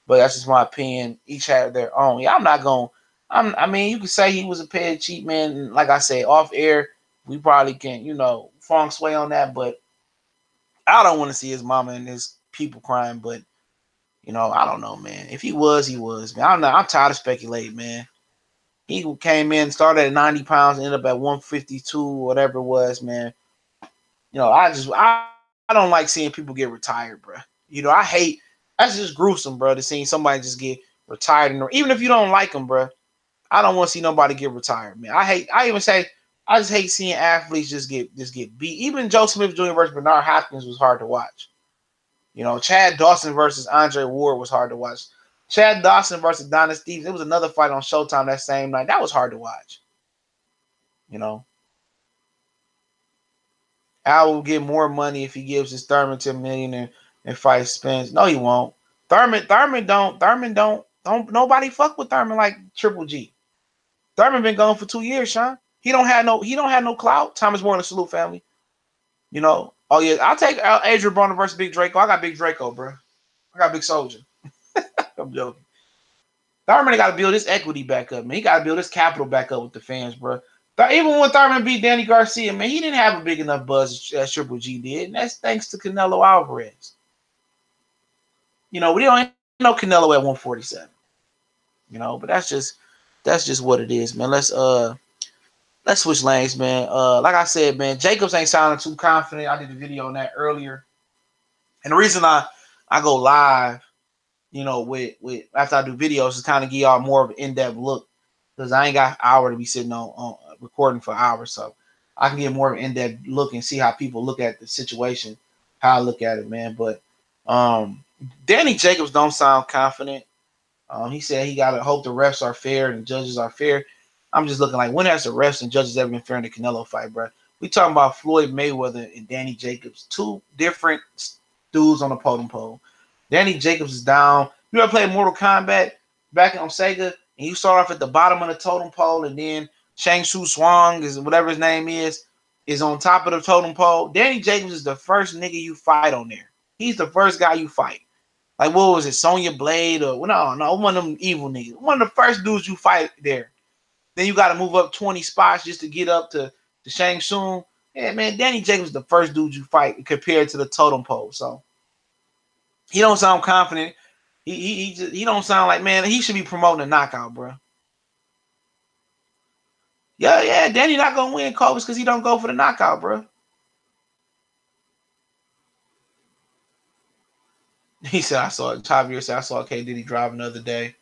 But that's just my opinion. Each have their own. Yeah, I'm not going. I mean, you could say he was a paid cheat, man. Like I say, off air, we probably can, feng sway on that. But I don't want to see his mama and his people crying. But I don't know, man. If he was, man. I don't know. I'm tired of speculating, man. He came in, started at 90 pounds, ended up at 152, whatever it was, man. I don't like seeing people get retired, bro. That's just gruesome, bro, to see somebody just get retired. Even if you don't like them, bro, I don't want to see nobody get retired, man. I just hate seeing athletes just get beat. Even Joe Smith Jr. versus Bernard Hopkins was hard to watch. Chad Dawson versus Andre Ward was hard to watch. Chad Dawson versus Donna Stevens. There was another fight on Showtime that same night. That was hard to watch. Al will get more money if he gives his Thurman $10 million and fights Spence. No, he won't. Thurman don't nobody fuck with Thurman like Triple G. Thurman been gone for 2 years, Sean. He don't have no clout. Thomas Moore and the Salute family. Oh yeah, I'll take Adrian Broner versus Big Draco. I got Big Draco, bro. I got Big Soldier. I'm joking. Thurman got to build his equity back up, man. He got to build his capital back up with the fans, bro. Even when Thurman beat Danny Garcia, man, he didn't have a big enough buzz as Triple G did, and that's thanks to Canelo Alvarez. We don't no Canelo at 147. You know, but that's just what it is, man. Let's switch lanes, man. Like I said, man, Jacobs ain't sounding too confident. I did a video on that earlier. And the reason I go live, you know, with after I do videos is kind of give y'all more of an in-depth look. Because I ain't got an hour to be sitting on recording for hours. So I can get more of an in-depth look and see how people look at the situation, how I look at it, man. But Danny Jacobs don't sound confident. He said he got to hope the refs are fair and the judges are fair. I'm just looking like, when has the refs and judges ever been fair in the Canelo fight, bro? We talking about Floyd Mayweather and Danny Jacobs, two different dudes on the podium pole. Danny Jacobs is down. You ever played Mortal Kombat back on Sega, and you start off at the bottom of the totem pole, and then Shang Tsung Swang, is whatever his name is on top of the totem pole. Danny Jacobs is the first nigga you fight on there. He's the first guy you fight. Like, what was it, Sonya Blade? Or no, one of them evil niggas. One of the first dudes you fight there. Then you got to move up 20 spots just to get up to Shang Tsung. Yeah, man, Danny Jacobs is the first dude you fight compared to the totem pole. So he don't sound confident. He don't sound like, man, he should be promoting a knockout, bro. Yeah, Danny not gonna win Cobus because he don't go for the knockout, bro. He said, Javier said, I saw K. Diddy driving the other day.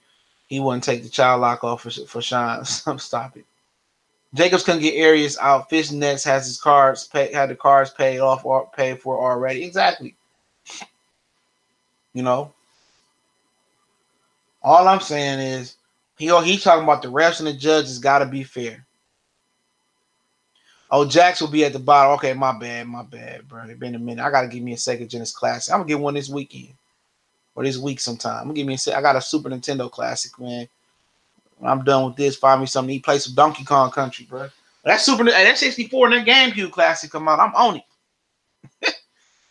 He wouldn't take the child lock off for Sean. Stop it. Jacobs couldn't get Arias out. Fishnets had the cars paid off or paid for already. Exactly. You know, all I'm saying is he talking about the refs and the judges got to be fair. Oh, Jax will be at the bottom. Okay, my bad, bro. It's been a minute. I got to give me a Sega Genesis Classic. I'm gonna get one this weekend or this week sometime. I'm gonna give me I got a Super Nintendo Classic, man. When I'm done with this, find me something to eat. Play some Donkey Kong Country, bro. That 64 and that GameCube Classic come out. I'm on it.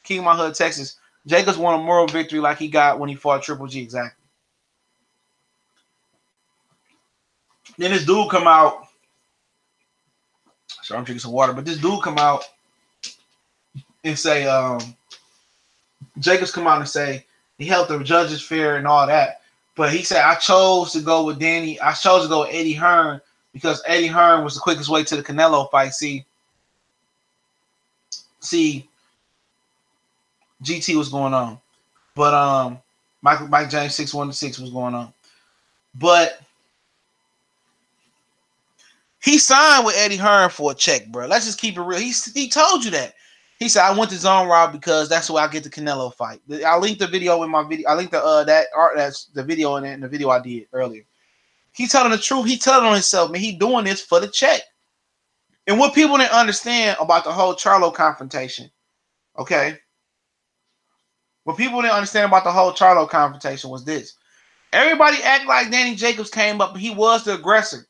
King My Hood, Texas. Jacobs won a moral victory like he got when he fought Triple G. Exactly. Then this dude come out. Sorry, I'm drinking some water. But this dude come out and say, Jacobs come out and say he held the judges fair and all that. But he said, I chose to go with Eddie Hearn because Eddie Hearn was the quickest way to the Canelo fight. See, GT was going on. But Mike James 616 was going on. But he signed with Eddie Hearn for a check, bro. Let's just keep it real. He told you that. He said, I went to Zone Rob because that's where I get the Canelo fight. I linked the video in my video. I linked that's the video in the video I did earlier. He telling the truth. He telling on himself, man. He doing this for the check. And what people didn't understand about the whole Charlo confrontation, okay? What people didn't understand about the whole Charlo confrontation was this. Everybody act like Danny Jacobs came up. He was the aggressor.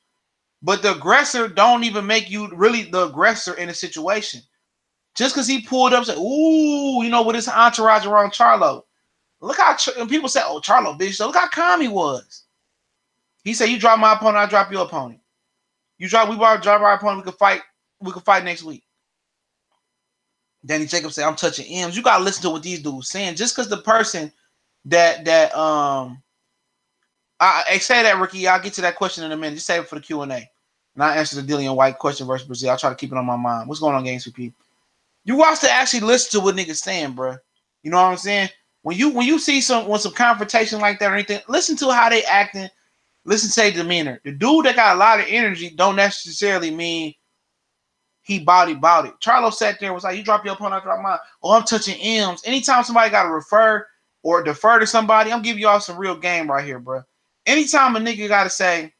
But the aggressor don't even make you really the aggressor in a situation. Just because he pulled up and said, ooh, you know, with his entourage around Charlo. Look how people say, oh, Charlo, bitch. So look how calm he was. He said, you drop my opponent, I drop your opponent. We drop our opponent, we could fight next week. Danny Jacobs said, I'm touching M's. You gotta listen to what these dudes saying. Just because the person I say that, Ricky, I'll get to that question in a minute. Just save it for the Q&A. And I answer the Dillian White question versus Brazil. I'll try to keep it on my mind. What's going on, Games VP? You watch to actually listen to what niggas saying, bro. You know what I'm saying? When you see some confrontation like that or anything, listen to how they acting. Listen to their demeanor. The dude that got a lot of energy don't necessarily mean he body. Charlo sat there and was like, you drop your opponent, I drop mine. Oh, I'm touching M's. Anytime somebody got to refer or defer to somebody, I'm giving y'all some real game right here, bro. Anytime a nigga got to say,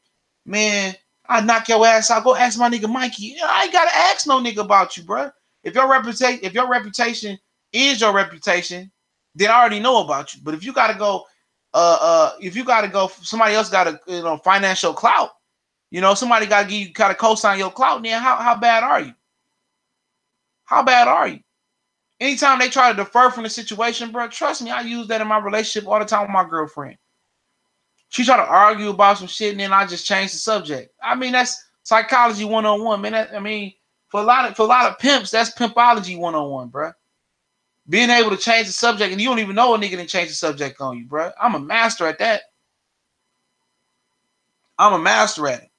man, I knock your ass out, go ask my nigga Mikey. I ain't got to ask no nigga about you, bro. If your reputation is your reputation, then I already know about you. But if you gotta go, somebody else got a financial clout. You know, somebody gotta give you kind of co-sign your clout. Then how bad are you? How bad are you? Anytime they try to defer from the situation, bro, trust me, I use that in my relationship all the time with my girlfriend. She try to argue about some shit, and then I just change the subject. I mean, that's psychology 101, man. For a lot of pimps, that's pimpology 101, bro. Being able to change the subject, and you don't even know a nigga didn't change the subject on you, bro. I'm a master at that. I'm a master at it.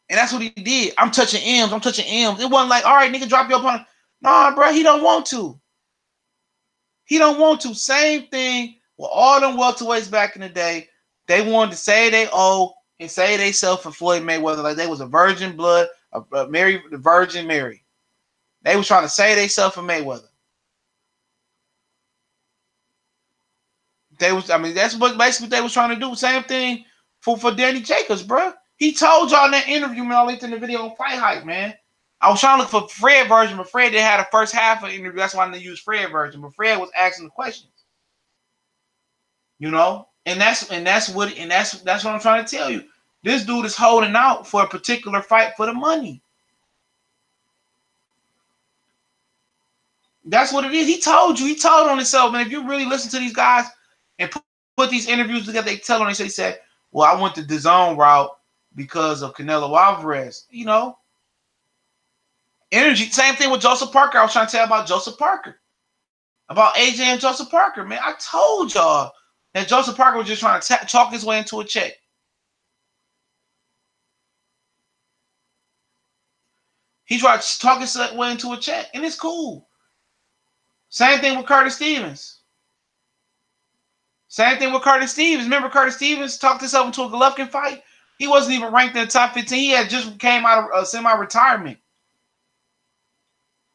And that's what he did. I'm touching M's. I'm touching M's. It wasn't like, all right, nigga, drop your opponent. Nah, bro, he don't want to. He don't want to. Same thing with all them welterweights back in the day. They wanted to say they owe and say they self for Floyd Mayweather like they was a virgin blood, a Mary, the Virgin Mary. They was trying to say they self for Mayweather. They was, I mean, that's what basically they was trying to do. Same thing for Danny Jacobs, bro. He told y'all in that interview, man. I linked in the video on Fight Hype, man. I was trying to look for Fred version, but Fred didn't have the first half of the interview. That's why I didn't use Fred version. But Fred was asking the questions. You know? And that's what I'm trying to tell you. This dude is holding out for a particular fight for the money. That's what it is. He told you. He told on himself, man. If you really listen to these guys and put these interviews together, they tell on himself. He said, well, I went the DAZN route because of Canelo Alvarez. You know? Energy. Same thing with Joseph Parker. I was trying to tell about Joseph Parker. About AJ and Joseph Parker, man. I told y'all that Joseph Parker was just trying to talk his way into a check. He tried to talk his way into a check, and it's cool. Same thing with Curtis Stevens. Same thing with Curtis Stevens. Remember Curtis Stevens talked himself into a Golovkin fight? He wasn't even ranked in the top 15. He had just came out of semi-retirement.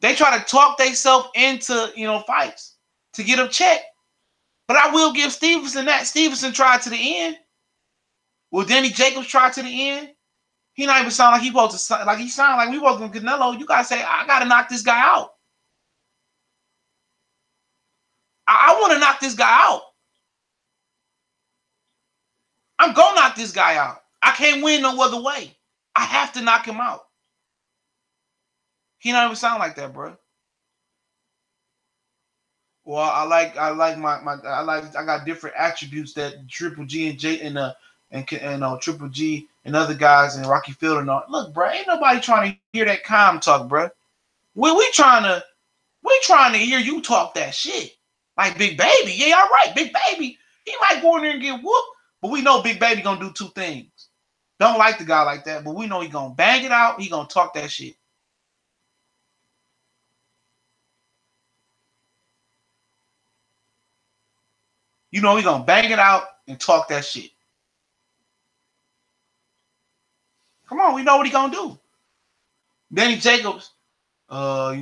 They try to talk themselves into, fights to get them checked. But I will give Stevenson that. Stevenson tried to the end. Well, Danny Jacobs tried to the end. He not even sound like he supposed to sound like he sound like we wasn't Canelo. You gotta say, I gotta knock this guy out. I want to knock this guy out. I'm gonna knock this guy out. I can't win no other way. I have to knock him out. He don't even sound like that, bro. Well, I got different attributes that Triple G and J and Triple G and other guys and Rocky Field and all. Look, bro, ain't nobody trying to hear that calm talk, bro. We trying to hear you talk that shit. Like Big Baby. Yeah, all right, Big Baby. He might go in there and get whooped, but we know Big Baby gonna do two things. Don't like the guy like that, but we know he gonna bang it out. He gonna talk that shit. You know he gonna bang it out and talk that shit. Come on, we know what he gonna do. Danny Jacobs, I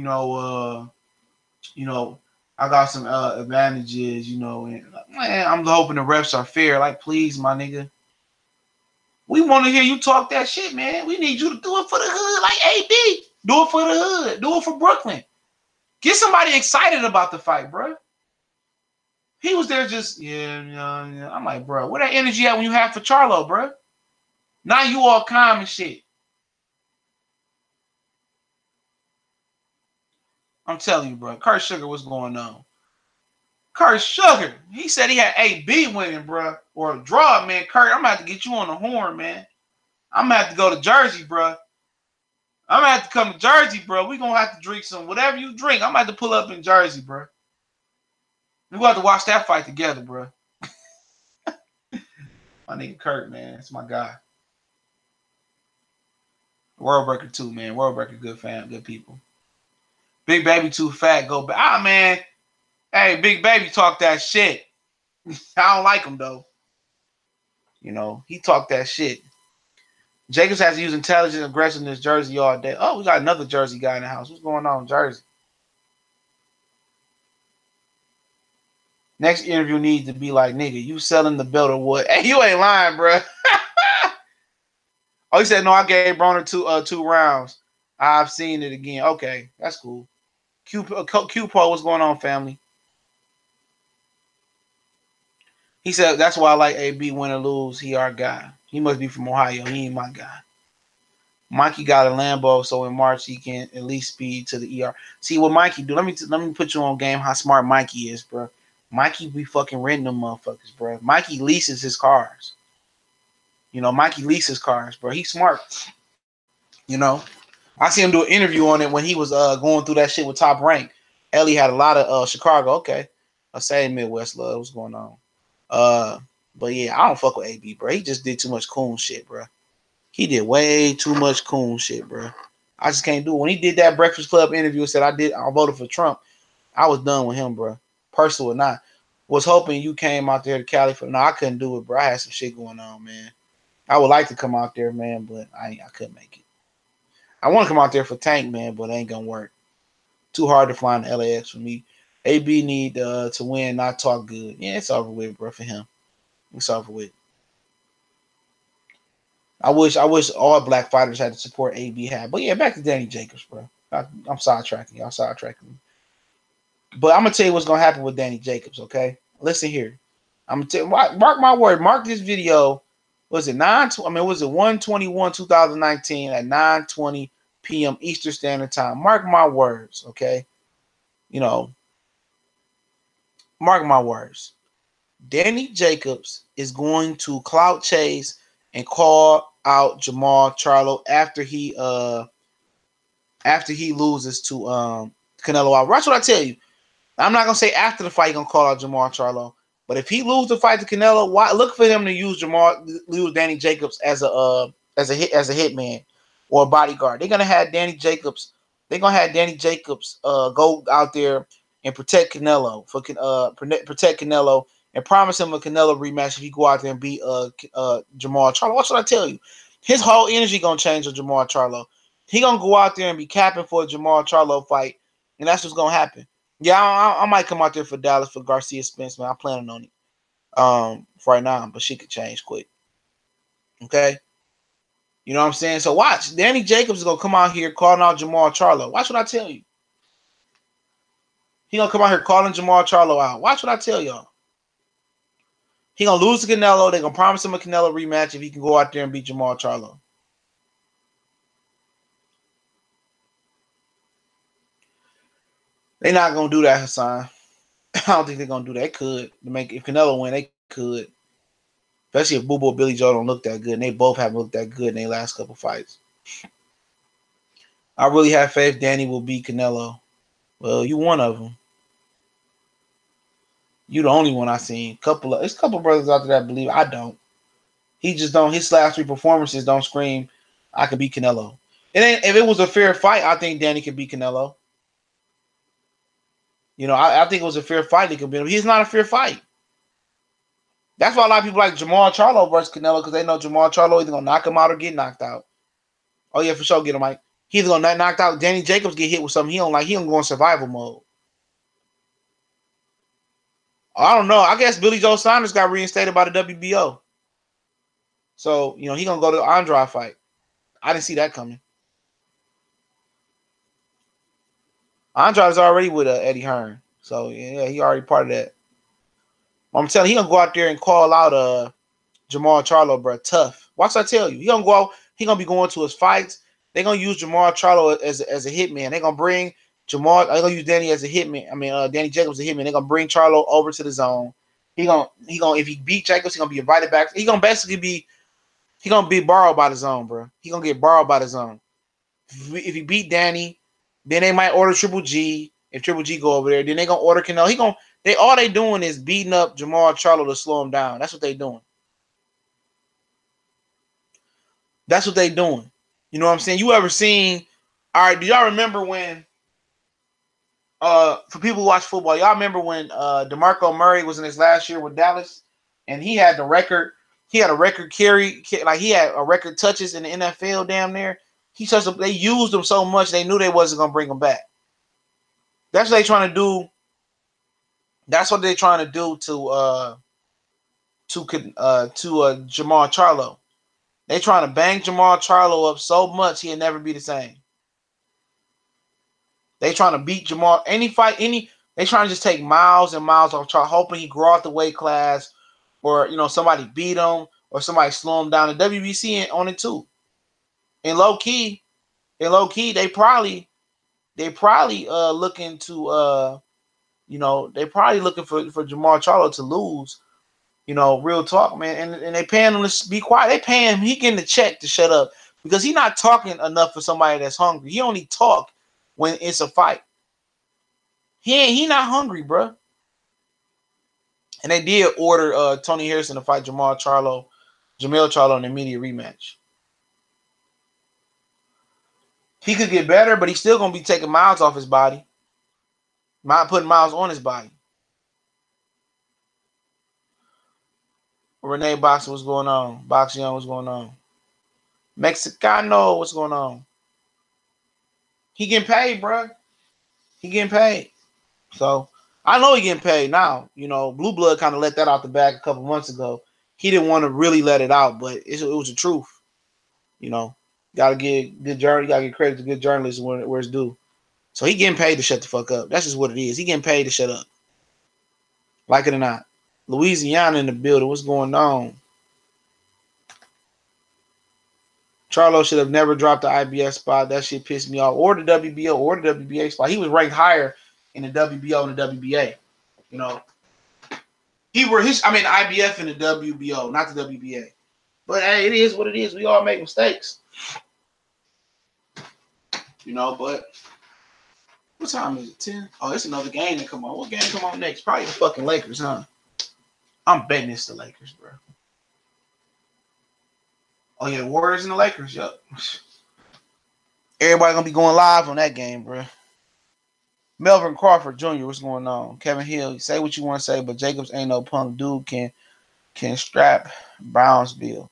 got some advantages, and man, I'm hoping the refs are fair. Like, please, my nigga. We want to hear you talk that shit, man. We need you to do it for the hood, like AB. Do it for the hood. Do it for Brooklyn. Get somebody excited about the fight, bro. He was there just, yeah. I'm like, bro, where that energy at when you have for Charlo, bro? Now you all calm and shit. I'm telling you, bro. Kurt Sugar, what's going on? Kurt Sugar, he said he had AB winning, bro. Or a draw, man. Kurt, I'm going to have to get you on the horn, man. I'm going to have to go to Jersey, bro. I'm going to have to come to Jersey, bro. We're going to have to drink some, whatever you drink. I'm going to have to pull up in Jersey, bro. We're going to have to watch that fight together, bro. My nigga Kurt, man. That's my guy. World Breaker too, man. World Breaker, good fam, good people. Big Baby too fat, go back. Ah, man. Hey, Big Baby talk that shit. I don't like him, though. He talked that shit. Jacobs has to use intelligent aggressiveness Jersey all day. Oh, we got another Jersey guy in the house. What's going on in Jersey? Next interview needs to be like, nigga, you selling the belt or what? Hey, you ain't lying, bro. Oh, he said, no, I gave Broner two rounds. I've seen it again. Okay, that's cool. Q-Paul, what's going on, family? He said, that's why I like AB, win or lose. He our guy. He must be from Ohio. He ain't my guy. Mikey got a Lambo, so in March he can at least speed to the ER. See what Mikey do? Let me put you on game how smart Mikey is, bro. Mikey be fucking renting them motherfuckers, bro. Mikey leases his cars. Mikey leases cars, bro. He's smart. I see him do an interview on it when he was going through that shit with Top Rank. Ellie had a lot of Chicago. Okay, same Midwest love. What's going on? But yeah, I don't fuck with AB, bro. He just did too much coon shit, bro. He did way too much coon shit, bro. I just can't do it. When he did that Breakfast Club interview and said I voted for Trump, I was done with him, bro. Personal or not. Was hoping you came out there to Cali for no, I couldn't do it, bro. I had some shit going on, man. I would like to come out there, man, but I couldn't make it. I want to come out there for Tank, man, but it ain't gonna work. Too hard to find the LAX for me. AB need to win, not talk good. Yeah, it's over with, bro, for him. It's over with. I wish all black fighters had the support AB had. But yeah, back to Danny Jacobs, bro. I'm sidetracking y'all, sidetracking. But I'm gonna tell you what's gonna happen with Danny Jacobs, okay? Listen here. I'm gonna tell you, mark my word, mark this video. Was it 121 2019 at 9:20 p.m. Eastern Standard Time. Mark my words, okay? You know, mark my words. Danny Jacobs is going to clout chase and call out Jamal Charlo after he loses to Canelo Alvarez. That's what I tell you. I'm not gonna say after the fight he's gonna call out Jamal Charlo, but if he loses the fight to Canelo, look for him to use Danny Jacobs as a hitman or a bodyguard. They're gonna have Danny Jacobs. They're gonna have Danny Jacobs go out there and protect Canelo protect Canelo and promise him a Canelo rematch if he go out there and beat Jamal Charlo. What should I tell you? His whole energy gonna change with Jamal Charlo. He gonna go out there and be capping for a Jamal Charlo fight, and that's what's gonna happen. Yeah, I might come out there for Dallas for Garcia Spence, man. I'm planning on it for right now, but shit could change quick. Okay? You know what I'm saying? So watch. Danny Jacobs is going to come out here calling out Jamal Charlo. Watch what I tell you. He going to come out here calling Jamal Charlo out. Watch what I tell y'all. He going to lose to Canelo. They're going to promise him a Canelo rematch if he can go out there and beat Jamal Charlo. They're not going to do that, Hassan. I don't think they're going to do that. They could. If Canelo win, they could. Especially if Boo Boo or Billy Joe don't look that good. And they both haven't looked that good in their last couple fights. I really have faith Danny will beat Canelo. Well, you one of them. You the only one I seen. There's a couple brothers out there that believe. I don't. He just don't. His last 3 performances don't scream I could beat Canelo. If it was a fair fight, I think Danny could beat Canelo. You know, I think it was a fair fight. He could beat him. He's not a fair fight. That's why a lot of people like Jamal Charlo versus Canelo because they know Jamal Charlo either gonna knock him out or get knocked out. Oh yeah, for sure, get him like he's gonna get knocked out. Danny Jacobs get hit with something he don't like. He don't go in survival mode. I don't know. I guess Billy Joe Saunders got reinstated by the WBO. So, you know, he going to go to the Andrade fight. I didn't see that coming. Andrade's already with Eddie Hearn. So, yeah, he already part of that. I'm telling you, he going to go out there and call out Jamal Charlo, bro. Tough. Watch I tell you. He going to go out. He going to be going to his fights. They're going to use Jamal Charlo as a hitman. They're going to bring Jamal. They're going to use Danny as a hitman. Danny Jacobs as a hitman. They're going to bring Charlo over to the zone. He gonna if he beat Jacobs, he's going to be invited back. He's going to basically be borrowed by the zone, bro. He's going to get borrowed by the zone. If he beat Danny, then they might order Triple G. If Triple G go over there, then they going to order Canelo. All they doing is beating up Jamal Charlo to slow him down. That's what they doing. That's what they doing. You know what I'm saying? You ever seen, all right, do y'all remember when, for people who watch football, y'all remember when DeMarco Murray was in his last year with Dallas and he had a record carry, like he had a record touches in the NFL damn near. They used him so much they knew they wasn't going to bring him back. That's what they trying to do. That's what they're trying to do to Jamal Charlo. They trying to bang Jamal Charlo up so much he'll never be the same. They trying to beat Jamal they trying to just take miles and miles off Charlo, hoping he grow out the weight class, or somebody beat him or somebody slow him down. The WBC on it too. And low key, they probably looking to they probably looking for Jamal Charlo to lose. Real talk, man. And they paying him to be quiet. They paying him. He getting the check to shut up because he not talking enough for somebody that's hungry. He only talk when it's a fight. He not hungry, bro. And they did order Tony Harrison to fight Jamel Charlo in an immediate rematch. He could get better, but he's still gonna be taking miles off his body. Putting miles on his body. Renee Boxing, what's going on? Boxing Young, what's going on? Mexicano, what's going on? He getting paid, bro. He getting paid. So I know he getting paid now. You know, Blue Blood kind of let that out the bag a couple months ago. He didn't want to really let it out, but it was the truth. You know, gotta get good journal. You gotta get credit to good journalists where it's due. So he getting paid to shut the fuck up. That's just what it is. He getting paid to shut up. Like it or not. Louisiana in the building. What's going on? Charlo should have never dropped the IBS spot. That shit pissed me off. Or the WBO or the WBA spot. He was ranked higher in the WBO and the WBA. You know. IBF in the WBO, not the WBA. But hey, it is what it is. We all make mistakes. You know, but what time is it? 10? Oh, it's another game that come on. What game come on next? Probably the fucking Lakers, huh? I'm betting it's the Lakers, bro. Oh, yeah, the Warriors and the Lakers, yup. Everybody gonna be going live on that game, bro. Melvin Crawford Jr., what's going on? Kevin Hill, you say what you want to say, but Jacobs ain't no punk dude can strap Brownsville.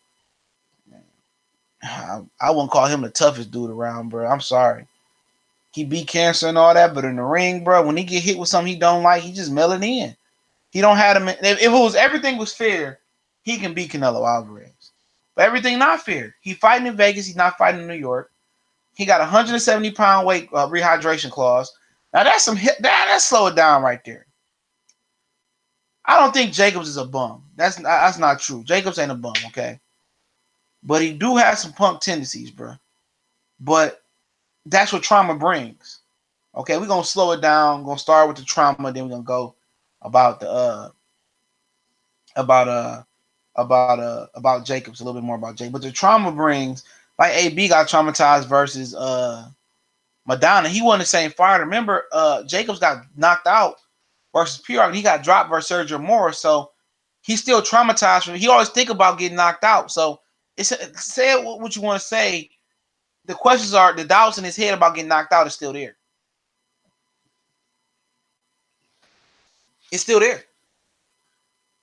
I wouldn't call him the toughest dude around, bro. I'm sorry. He beat cancer and all that, but in the ring, bro, when he get hit with something he don't like, he just mail it in. He don't have him. If everything was fair, he can beat Canelo Alvarez. But everything not fair. He fighting in Vegas. He's not fighting in New York. He got a 170-pound weight rehydration clause. Now that's slow it down right there. I don't think Jacobs is a bum. That's not true. Jacobs ain't a bum, okay? But he do have some punk tendencies, bro. But that's what trauma brings. Okay, we're gonna slow it down. We're gonna start with the trauma, then we're gonna go about Jacobs, a little bit more about Jacobs. But the trauma brings, like AB got traumatized versus Madonna. He wasn't the same fighter. Remember, Jacobs got knocked out versus PR, and he got dropped versus Sergio Mora. So he's still traumatized. He always think about getting knocked out. So say what you want to say. The questions are, the doubts in his head about getting knocked out is still there. It's still there.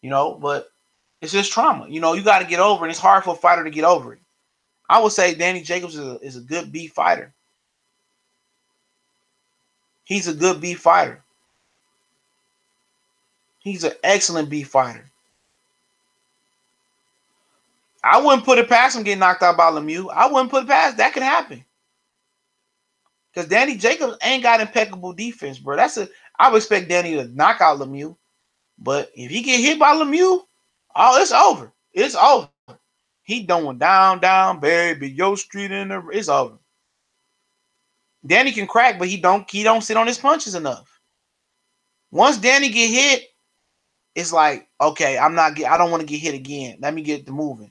You know, but it's just trauma. You know, you got to get over it. And it's hard for a fighter to get over it. I would say Danny Jacobs is a good B fighter. He's a good B fighter. He's an excellent B fighter. I wouldn't put it past him getting knocked out by Lemieux. I wouldn't put it past. That could happen. Because Danny Jacobs ain't got impeccable defense, bro. I would expect Danny to knock out Lemieux. But if he get hit by Lemieux, oh, it's over. It's over. He going down, baby. Yo street it's over. Danny can crack, but he don't sit on his punches enough. Once Danny get hit, it's like, okay, I don't want to get hit again. Let me get the moving.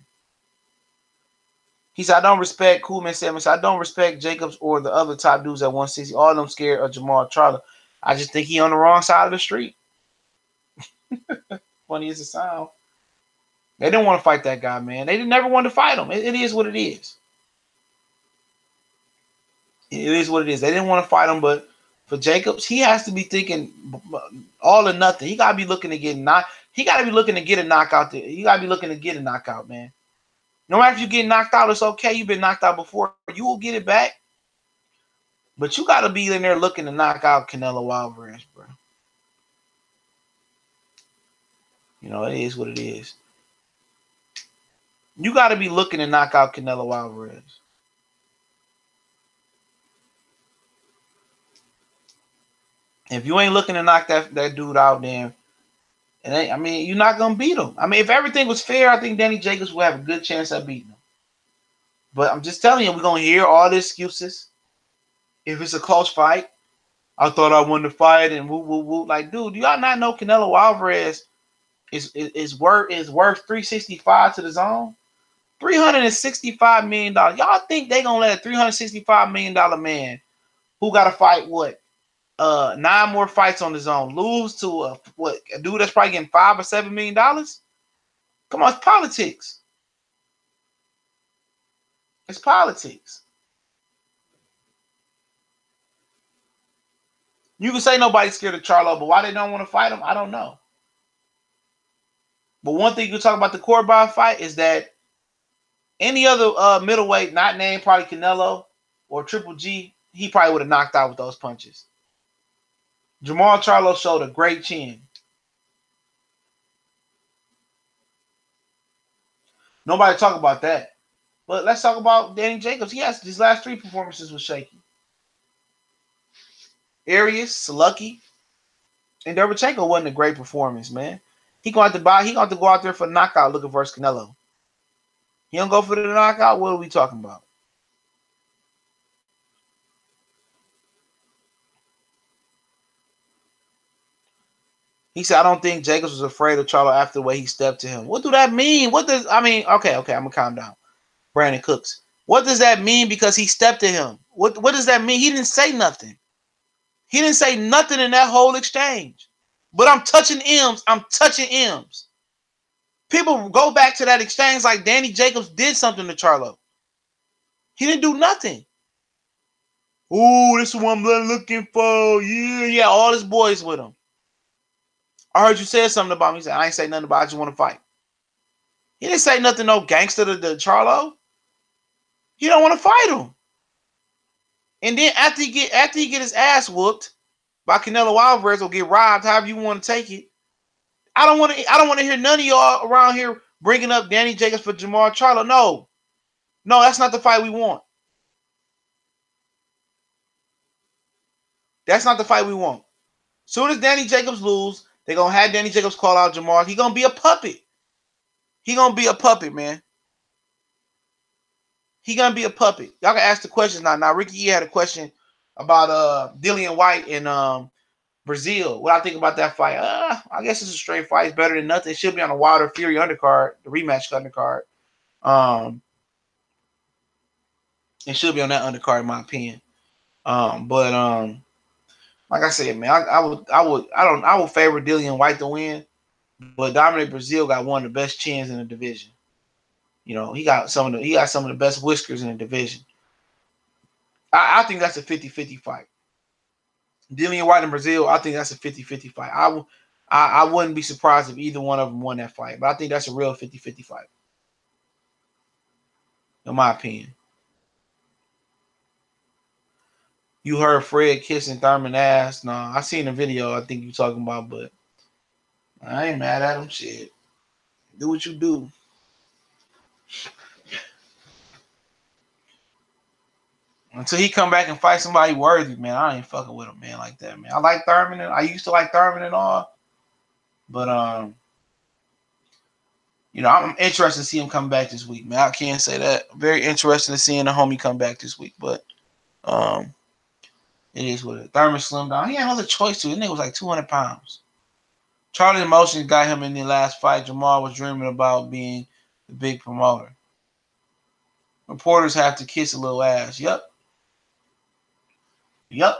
He said, I don't respect Coolman 7. So I don't respect Jacobs or the other top dudes at 160. All of them scared of Jamal Charlo. I just think he on the wrong side of the street. Funny as it sounds. They didn't want to fight that guy, man. They never wanted to fight him. It is what it is. It is what it is. They didn't want to fight him, but for Jacobs, he has to be thinking all or nothing. He gotta be looking to get He gotta be looking to get a knockout. You gotta be looking to get a knockout, man. No matter if you get knocked out, it's okay. You've been knocked out before. You will get it back. But you gotta be in there looking to knock out Canelo Alvarez, bro. You know, it is what it is. You got to be looking to knock out Canelo Alvarez. If you ain't looking to knock that dude out, then you're not going to beat him. I mean, if everything was fair, I think Danny Jacobs will have a good chance at beating him. But I'm just telling you, we're going to hear all the excuses. If it's a close fight, I thought I won the fight and woo. Like, dude, do y'all not know Canelo Alvarez is worth $365 to the zone? $365 million. Y'all think they gonna let a $365 million man who got to fight what? 9 more fights on his own. Lose to a dude that's probably getting $5 or $7 million. Come on, it's politics. It's politics. You can say nobody's scared of Charlo, but why they don't want to fight him, I don't know. But one thing you can talk about the Corban fight is that any other middleweight, not named probably Canelo or Triple G, he probably would have knocked out with those punches. Jamal Charlo showed a great chin. Nobody talk about that. But let's talk about Danny Jacobs. Yes, his last 3 performances was shaky. Arias, Lucky, and Derevchenko wasn't a great performance, man. He going to go out there for a knockout looking versus Canelo. He don't go for the knockout. What are we talking about? He said, I don't think Jacobs was afraid of Charlo after the way he stepped to him. What do that mean? Okay, I'm gonna calm down. Brandon Cooks. What does that mean because he stepped to him? What does that mean? He didn't say nothing. He didn't say nothing in that whole exchange. But I'm touching M's. I'm touching M's. People go back to that exchange like Danny Jacobs did something to Charlo. He didn't do nothing. Ooh, this is what I'm looking for. Yeah, all his boys with him. I heard you said something about me. He said, I ain't say nothing about it. I just want to fight. He didn't say nothing, no gangster to the Charlo. He don't want to fight him. And then after he get his ass whooped by Canelo Alvarez or get robbed, however you want to take it, I don't want to hear none of y'all around here bringing up Danny Jacobs for Jamal Charlo. No, that's not the fight we want. That's not the fight we want. Soon as Danny Jacobs lose, they're gonna have Danny Jacobs call out Jamal. He gonna be a puppet. He gonna be a puppet, man. He gonna be a puppet. Y'all can ask the questions now. Now Ricky E had a question about Dillian White in Brazil. What I think about that fight? I guess it's a straight fight. It's better than nothing. It should be on the Wilder Fury undercard, the rematch undercard. It should be on that undercard, in my opinion. But like I said, man, I would favor Dillian White to win, but Dominic Brazil got one of the best chins in the division. You know, he got some of the best whiskers in the division. I think that's a 50-50 fight. Dillian White and Brazil, I think that's a 50-50 fight. I wouldn't be surprised if either one of them won that fight, but I think that's a real 50-50 fight, in my opinion. You heard Fred kissing Thurman ass? No, I seen the video. I think you talking about, but I ain't mad at him. Shit, do what you do. Until he come back and fight somebody worthy, man, I ain't fucking with him, man, like that, man. I like Thurman. I used to like Thurman and all, but you know, I'm interested to see him come back this week, man. I can't say that. Very interested in seeing the homie come back this week, but it is what it is. Thurman slimmed down. He had no other choice to. His nigga was like 200 pounds. Charlie Emotions got him in the last fight. Jamal was dreaming about being the big promoter. Reporters have to kiss a little ass. Yep,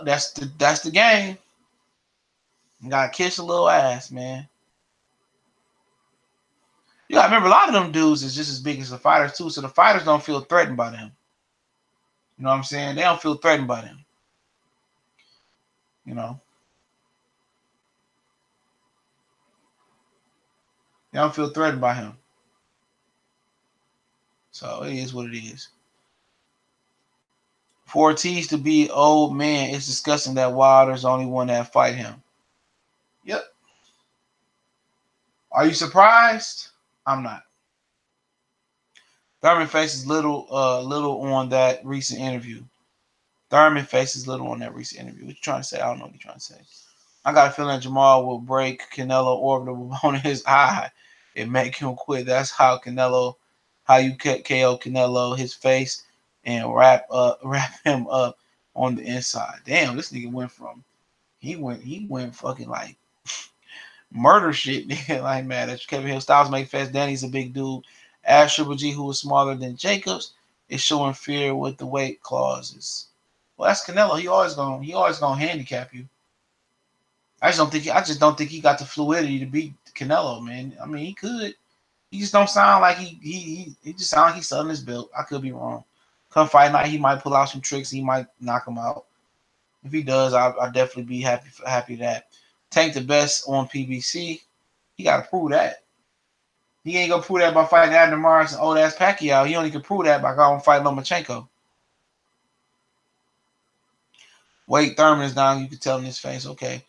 that's the game. You gotta kiss a little ass, man. You gotta remember, a lot of them dudes is just as big as the fighters too, so the fighters don't feel threatened by them. You know what I'm saying? They don't feel threatened by them. You know, they don't feel threatened by him. So it is what it is. For Ortiz to be old man, it's disgusting that Wilder's the only one that fight him. Yep. Are you surprised? I'm not. Thurman faces little on that recent interview. What you trying to say? I don't know what you're trying to say. I got a feeling Jamal will break Canelo orbital bone in his eye and make him quit. That's how you KO Canelo, his face, and wrap him up on the inside. Damn, this nigga he went fucking like murder shit. Like, man, that's Kevin Hill Styles make fast. Danny's a big dude. Ash Triple G, who was smaller than Jacobs, is showing fear with the weight clauses. Well, that's Canelo. He always gonna handicap you. I just don't think he got the fluidity to beat Canelo, man. I mean, he could. He just don't sound like he just sound like he's selling his belt. I could be wrong. Come fight night, he might pull out some tricks. He might knock him out. If he does, I'll definitely be happy that. Tank the best on PBC. He got to prove that. He ain't gonna prove that by fighting Abner Mars and old ass Pacquiao. He only can prove that by going fight Lomachenko. Wade Thurman is down. You can tell in his face. Okay.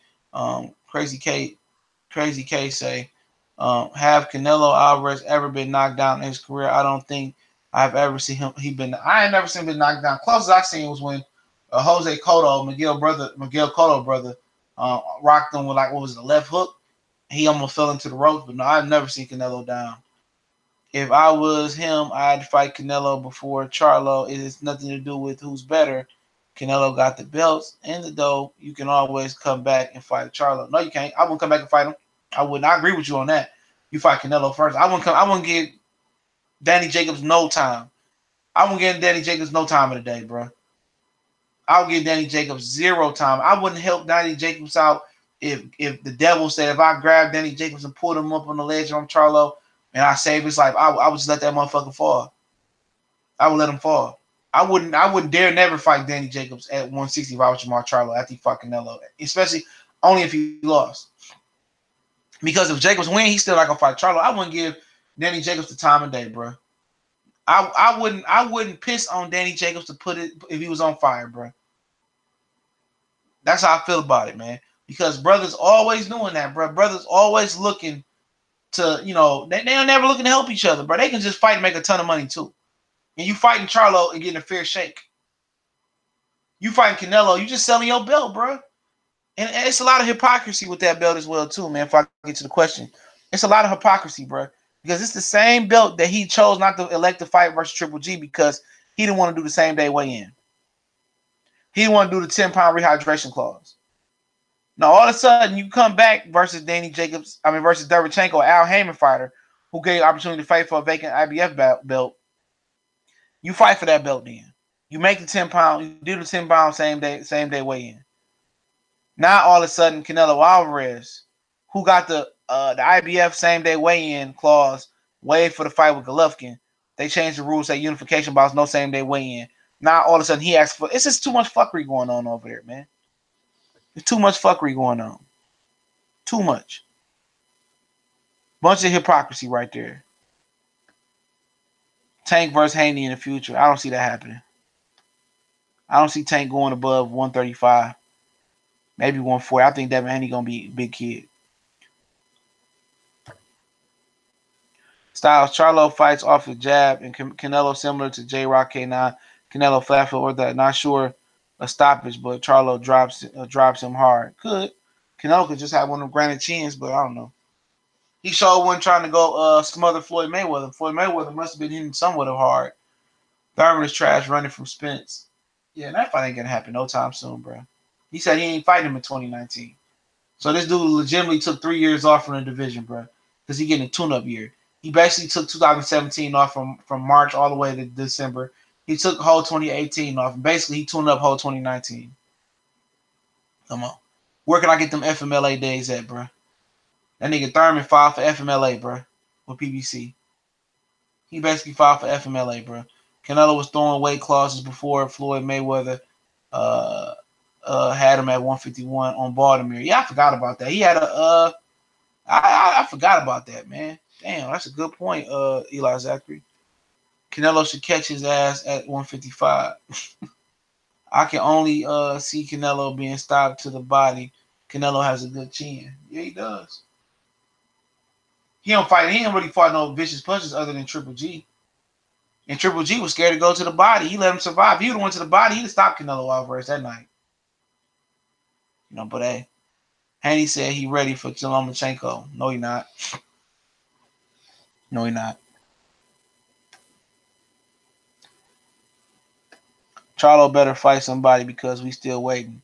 Crazy K say, have Canelo Alvarez ever been knocked down in his career? I don't think I've ever seen him. I ain't never seen him been knocked down. Closest I seen was when Jose Cotto, Miguel Cotto brother, rocked him with like what was it, the left hook. He almost fell into the ropes, but no, I've never seen Canelo down. If I was him, I'd fight Canelo before Charlo. It has nothing to do with who's better. Canelo got the belts and the dough. You can always come back and fight Charlo. No, you can't. I wouldn't come back and fight him. I wouldn't. I agree with you on that. You fight Canelo first. I wouldn't give Danny Jacobs no time. I wouldn't give Danny Jacobs no time in the day, bro. I'll give Danny Jacobs zero time. I wouldn't help Danny Jacobs out if the devil said if I grabbed Danny Jacobs and pulled him up on the ledge on Charlo and I saved his life, I would just let that motherfucker fall. I would let him fall. I wouldn't dare never fight Danny Jacobs at 160 if I was Jamar Charlo after he fought Canelo, especially only if he lost. Because if Jacobs win, he's still not gonna fight Charlo. I wouldn't give Danny Jacobs the time of day, bro. I wouldn't piss on Danny Jacobs to put it if he was on fire, bro. That's how I feel about it, man. Because brothers always doing that, bro. Brothers always looking to, they're never looking to help each other, bro. They can just fight and make a ton of money too. And you fighting Charlo and getting a fair shake. You fighting Canelo, you just selling your belt, bro. And it's a lot of hypocrisy with that belt as well, too, man. If I get to the question, it's a lot of hypocrisy, bro. Because it's the same belt that he chose not to elect to fight versus Triple G because he didn't want to do the same day weigh-in. He didn't want to do the 10-pound rehydration clause. Now, all of a sudden, you come back versus versus Derevchenko, Al Heyman fighter, who gave opportunity to fight for a vacant IBF belt. You fight for that belt then. You make the 10-pound, you do the 10-pound same day weigh-in. Now all of a sudden, Canelo Alvarez, who got the IBF same day weigh-in clause, waived for the fight with Golovkin. They changed the rules, say unification bout no same day weigh-in. Now all of a sudden he asks for. It's just too much fuckery going on over there, man. There's too much fuckery going on. Too much. Bunch of hypocrisy right there. Tank versus Haney in the future. I don't see that happening. I don't see Tank going above 135. Maybe 140. I think Devin Haney gonna be a big kid. Styles Charlo fights off the jab, and Canelo similar to J-Rock K9. Canelo flat foot or that. Not sure a stoppage, but Charlo drops him hard. Could Canelo could just have one of them granite chins, but I don't know. He sure wasn't trying to go smother Floyd Mayweather. Floyd Mayweather must have been hitting somewhat of hard. Thurman is trash running from Spence. Yeah, that fight ain't gonna happen no time soon, bro. He said he ain't fighting him in 2019. So this dude legitimately took 3 years off from the division, bro, because he getting a tune-up year. He basically took 2017 off from March all the way to December. He took whole 2018 off. And basically, he tuned up whole 2019. Come on. Where can I get them FMLA days at, bro? That nigga Thurman filed for FMLA, bro, with PBC. He basically filed for FMLA, bro. Canelo was throwing weight clauses before Floyd Mayweather had him at 151 on Baltimore. Yeah, I forgot about that. He had I forgot about that, man. Damn, that's a good point, Eli Zachary. Canelo should catch his ass at 155. I can only see Canelo being stopped to the body. Canelo has a good chin. Yeah, he does. He don't really fight no vicious punches other than Triple G. And Triple G was scared to go to the body. He let him survive. If he would have went to the body, he'd have stopped Canelo Alvarez that night. But hey, Haney said he ready for Lomachenko. No, he not. No, he not. Charlo better fight somebody because we still waiting.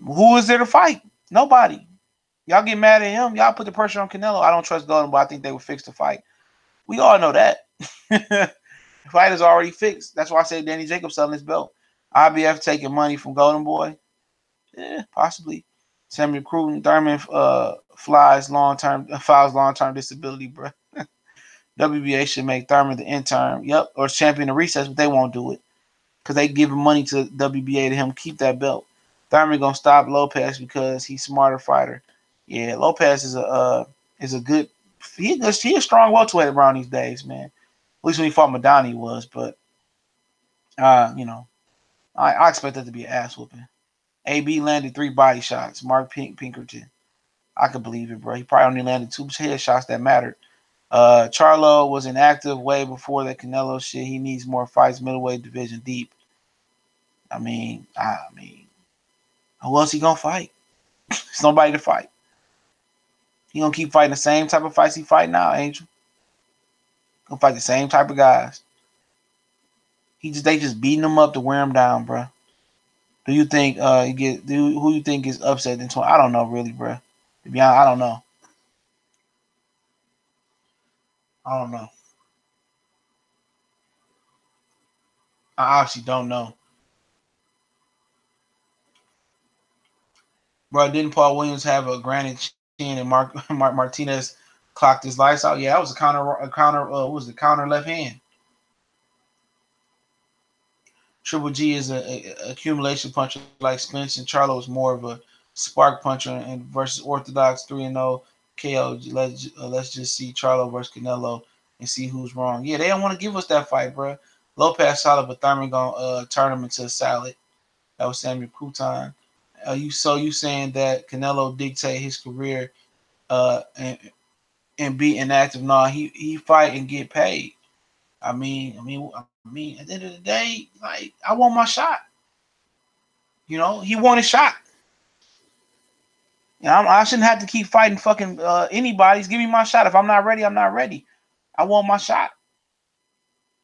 Who is there to fight? Nobody. Y'all get mad at him. Y'all put the pressure on Canelo. I don't trust Golden, but I think they would fix the fight. We all know that. The fight is already fixed. That's why I said Danny Jacobs selling his belt. IBF taking money from Golden Boy. Yeah, possibly. Samuel Cruden, Thurman files long-term disability, bro. WBA should make Thurman the intern. Yep, or champion the recess, but they won't do it because they giving money to WBA to him keep that belt. Thurman gonna stop Lopez because he's smarter fighter. Yeah, Lopez is a good. He a strong welterweight around these days, man. At least when he fought Madani, he was. But you know, I expect that to be an ass whooping. AB landed 3 body shots. Mark Pinkerton. I could believe it, bro. He probably only landed 2 headshots that mattered. Charlo was inactive way before the Canelo shit. He needs more fights, middleweight division deep. I mean, who else he gonna fight? There's nobody to fight. He gonna keep fighting the same type of fights he fight now, Angel. Gonna fight the same type of guys. They just beating him up to wear him down, bro. Do you think who you think is upset in 20? I don't know, really, bro. To be honest, I don't know. I don't know. I obviously don't know. Bro, didn't Paul Williams have a granite chin and Mark Martinez clocked his lights out? Yeah, that was a counter. What was the counter left hand? Triple G is a accumulation puncher like Spence, and Charlo is more of a spark puncher and versus orthodox 3-0 KO. Let's just see Charlo versus Canelo and see who's wrong. Yeah, they don't want to give us that fight, bro. Lopez solid, but Thurman gonna turn him into a salad. That was Samuel Crouton. You saying that Canelo dictate his career and be inactive? No, he fight and get paid. I mean, at the end of the day, like I want my shot. You know, he want his shot. You know, I shouldn't have to keep fighting fucking anybody's. Give me my shot. If I'm not ready, I'm not ready. I want my shot.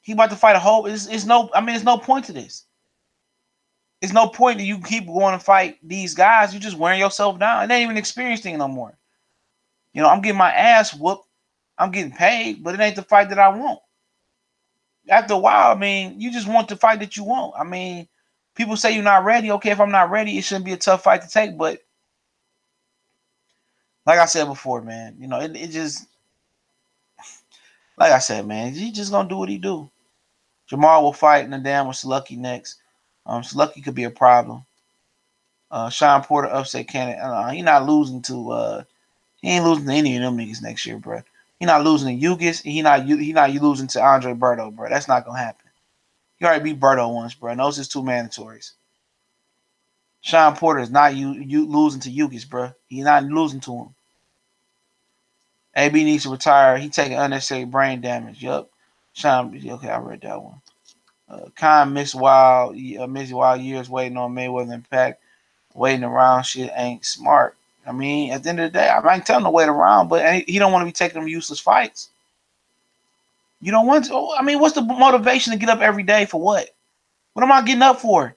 He about to fight a whole. It's no. I mean, there's no point to this. There's no point that you keep going to fight these guys. You're just wearing yourself down. It ain't even experienced thing no more. You know, I'm getting my ass whooped. I'm getting paid, but it ain't the fight that I want. After a while, I mean, you just want the fight that you want. I mean, people say you're not ready. Okay, if I'm not ready, it shouldn't be a tough fight to take. But like I said before, man, you know, it just, like I said, man, he just gonna do what he do. Jamal will fight Nadal with Slucky next. Slucky could be a problem. Sean Porter upset Canada. He not losing to he ain't losing to any of them niggas next year, bro. He not losing to Yugis. He not losing to Andre Berto, bro. That's not gonna happen. He already beat Berto once, bro. And those is 2 mandatories. Sean Porter is not you losing to Yugis, bro. He not losing to him. AB needs to retire. He taking unnecessary brain damage. Yup. Sean, okay, I read that one. Khan missed wild years waiting on Mayweather and Pac. Waiting around shit ain't smart. I mean, at the end of the day, I ain't telling him to wait around, but he don't want to be taking them useless fights. You don't want to. I mean, what's the motivation to get up every day for what? What am I getting up for?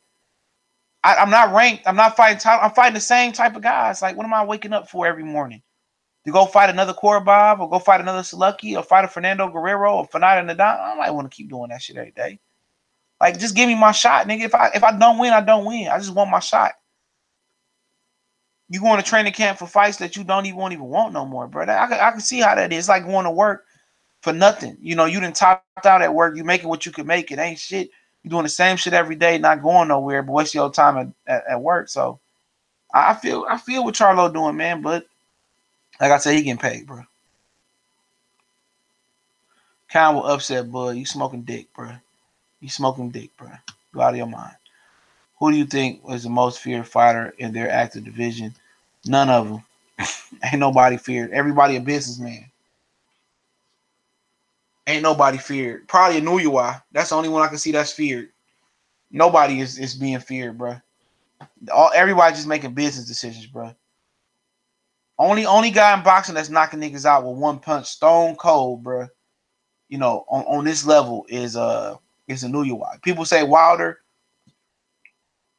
I'm not ranked. I'm not fighting top. I'm fighting the same type of guys. Like, what am I waking up for every morning? To go fight another Korobov or go fight another Slucky or fight a Fernando Guerrero or Fernando Nadal? I might want to keep doing that shit every day. Like, just give me my shot, nigga. If I don't win, I don't win. I just want my shot. You going to training camp for fights that you won't even want no more, bro. I can see how that is. It's like going to work for nothing. You know, you done topped out at work. You making what you could make. It ain't shit. You doing the same shit every day, not going nowhere, but wasting your time at work. So I feel what Charlo doing, man. But like I said, he getting paid, bro. Khan will upset Bud. You smoking dick, bro. You smoking dick, bro. Go out of your mind. Who do you think was the most feared fighter in their active division? None of them. Ain't nobody feared. Everybody a businessman. Ain't nobody feared. Probably a Nuyuwa. That's the only one I can see that's feared. Nobody is being feared, bro. Everybody just making business decisions, bro. Only guy in boxing that's knocking niggas out with one punch, stone cold, bro. You know, on this level is a Nuyuwa. People say Wilder.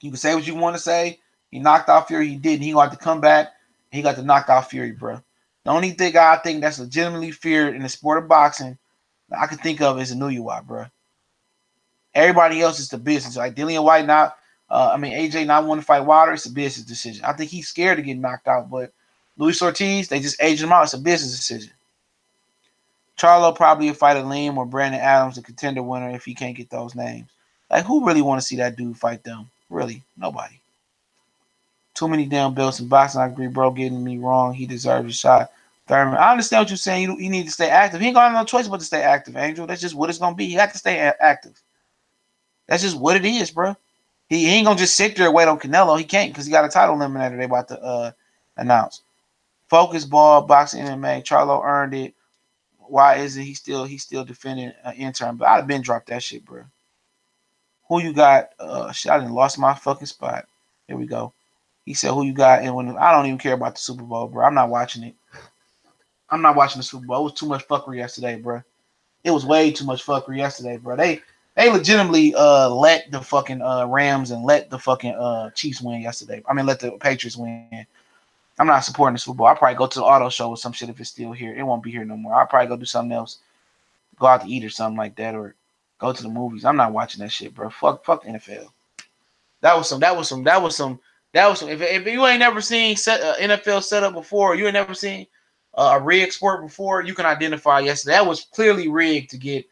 You can say what you want to say. He knocked out Fury. He didn't. He got to come back. He got to knock out Fury, bro. The only thing I think that's legitimately feared in the sport of boxing I can think of is a Nuyuwa, bro. Everybody else is the business. Like Dillian White now, AJ not wanting to fight Wilder, it's a business decision. I think he's scared to get knocked out, but Luis Ortiz, they just aged him out. It's a business decision. Charlo probably will fight a Liam or Brandon Adams, the contender winner, if he can't get those names. Like, who really want to see that dude fight them? Really, nobody. Too many damn belts in boxing. I agree, bro. Getting me wrong. He deserves a shot. Thurman, I understand what you're saying. You need to stay active. He ain't got no choice but to stay active, Angel. That's just what it's gonna be. You got to stay active. That's just what it is, bro. He ain't gonna just sit there and wait on Canelo. He can't because he got a title eliminator they about to announce. Focus ball, boxing MMA. Charlo earned it. Why isn't he still defending an intern? But I'd have been dropped that shit, bro. Who you got? Shit, I done lost my fucking spot. Here we go. He said, "Who you got?" And when I don't even care about the Super Bowl, bro. I'm not watching it. I'm not watching the Super Bowl. It was too much fuckery yesterday, bro. It was way too much fuckery yesterday, bro. They legitimately let the fucking Rams and let the fucking Chiefs win yesterday. I mean, let the Patriots win. I'm not supporting the Super Bowl. I'll probably go to the auto show or some shit if it's still here. It won't be here no more. I'll probably go do something else. Go out to eat or something like that, or go to the movies. I'm not watching that shit, bro. Fuck the NFL. That was some. If you ain't never seen NFL setup before, you ain't never seen a rigged sport before, you can identify yesterday. That was clearly rigged to get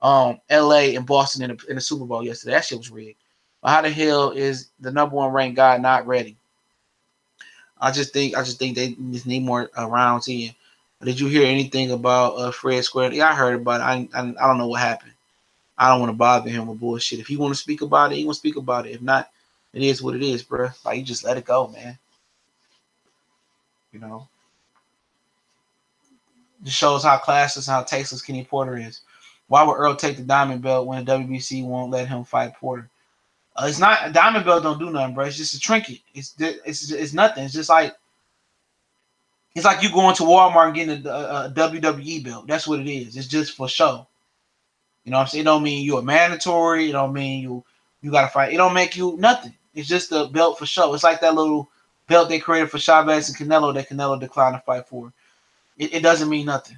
LA and Boston in the Super Bowl yesterday. That shit was rigged. But how the hell is the number one ranked guy not ready? I just think they just need more rounds in. Did you hear anything about Fred Square? Yeah, I heard about it. I don't know what happened. I don't want to bother him with bullshit. If he want to speak about it, he want to speak about it. If not, it is what it is, bro. Like, you just let it go, man. You know, just shows how classless and how tasteless Kenny Porter is. Why would Earl take the diamond belt when the WBC won't let him fight Porter? It's not a diamond belt. Don't do nothing, bro. It's just a trinket. It's nothing. It's just like you going to Walmart and getting a WWE belt. That's what it is. It's just for show. You know what I'm saying? It don't mean you're mandatory. It don't mean you got to fight. It don't make you nothing. It's just a belt for show. It's like that little belt they created for Chavez and Canelo that Canelo declined to fight for. It doesn't mean nothing.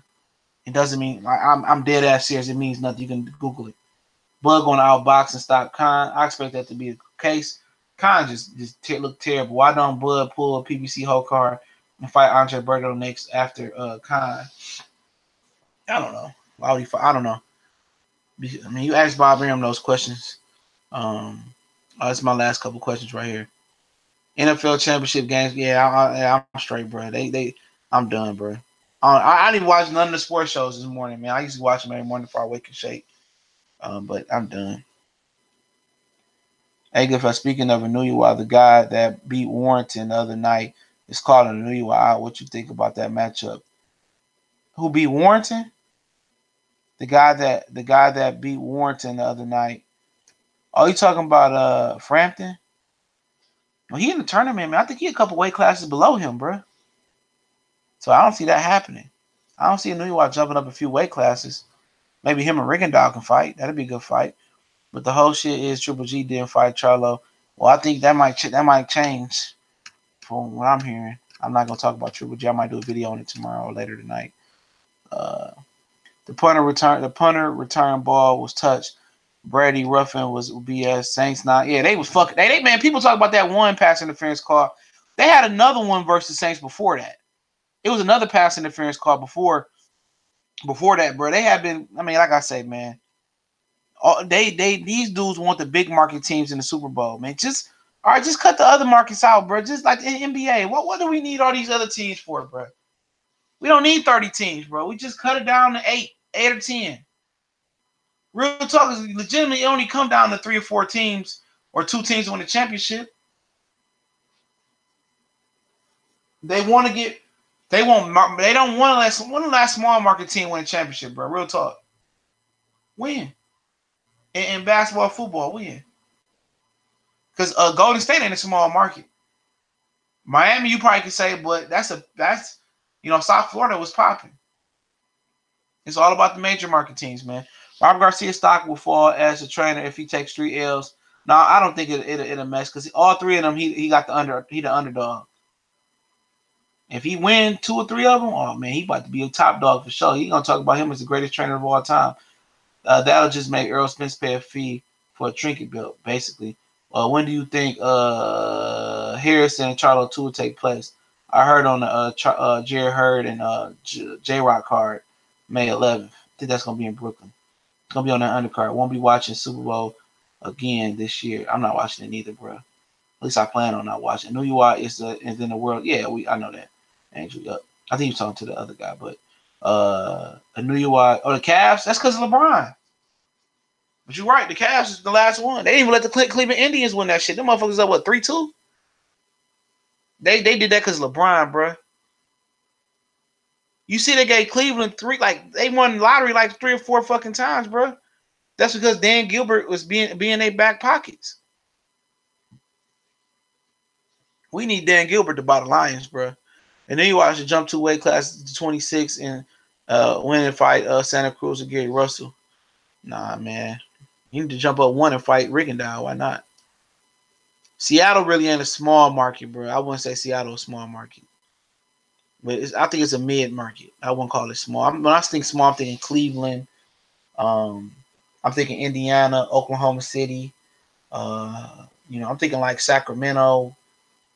It doesn't mean I'm dead ass serious. It means nothing. You can Google it. Bud going to outbox and stop Khan. I expect that to be the case. Khan just look terrible. Why don't Bud pull a PBC whole card and fight Andre Berto next after Khan? I don't know. Why would he fight? I don't know. I mean, you asked Bob Arum those questions. That's my last couple questions right here. NFL championship games. Yeah, I'm straight, bro. I'm done, bro. I didn't watch none of the sports shows this morning, man. I used to watch them every morning before I wake and shake. But I'm done. Hey, if speaking of Anuiwa, the guy that beat Warrington the other night is called Anuiwa. What you think about that matchup? Who beat Warrington? The guy that beat Warrington the other night. Oh, you talking about Frampton? Well, he in the tournament, man. I think he a couple weight classes below him, bro. So I don't see that happening. I don't see Anuiwa jumping up a few weight classes. Maybe him and Rigondeaux can fight. That'd be a good fight. But the whole shit is Triple G didn't fight Charlo. Well, I think that might change from what I'm hearing. I'm not gonna talk about Triple G. I might do a video on it tomorrow or later tonight. The punter return ball was touched. Brady Ruffin was BS. Saints not. Yeah, they was fucking. They man. People talk about that one pass interference call. They had another one versus Saints before that. It was another pass interference call before that, bro. They have been. I mean, like I say, man. These dudes want the big market teams in the Super Bowl, man. Just cut the other markets out, bro. Just like in NBA. What do we need all these other teams for, bro? We don't need 30 teams, bro. We just cut it down to 8 or 10. Real talk is legitimately only come down to 3 or 4 teams or 2 teams to win the championship. They don't want one last small market team win a championship, bro. Real talk. Win. In basketball, football, win. Because Golden State ain't a small market. Miami, you probably could say, but that's South Florida was popping. It's all about the major market teams, man. Robert Garcia's stock will fall as a trainer if he takes 3 L's. No, I don't think it'll mess because all 3 of them he got the underdog. If he win 2 or 3 of them, oh man, he about to be a top dog for sure. He gonna talk about him as the greatest trainer of all time. That'll just make Earl Spence pay a fee for a trinket belt, basically. When do you think Harrison and Charlo 2 will take place? I heard on the Jerry Hurd and J Rock card May 11th. I think that's gonna be in Brooklyn. It's gonna be on that undercard. Won't be watching Super Bowl again this year. I'm not watching it either, bro. At least I plan on not watching. New York is in the world. Yeah, I know that. Andrew, I think you're talking to the other guy, but a New York the Cavs. That's because of LeBron. But you're right. The Cavs is the last one. They didn't even let the Cleveland Indians win that shit. Them motherfuckers up what 3-2. They did that because LeBron, bro. You see, they gave Cleveland they won lottery like 3 or 4 fucking times, bro. That's because Dan Gilbert was being in their back pockets. We need Dan Gilbert to buy the Lions, bro. And then you watch the jump 2 weight class to 26 and win and fight Santa Cruz and Gary Russell. Nah, man. You need to jump up 1 and fight Rickendale. Why not? Seattle really ain't a small market, bro. I wouldn't say Seattle a small market. But I think it's a mid market. I wouldn't call it small. When I think small, I'm thinking Cleveland. I'm thinking Indiana, Oklahoma City. I'm thinking like Sacramento.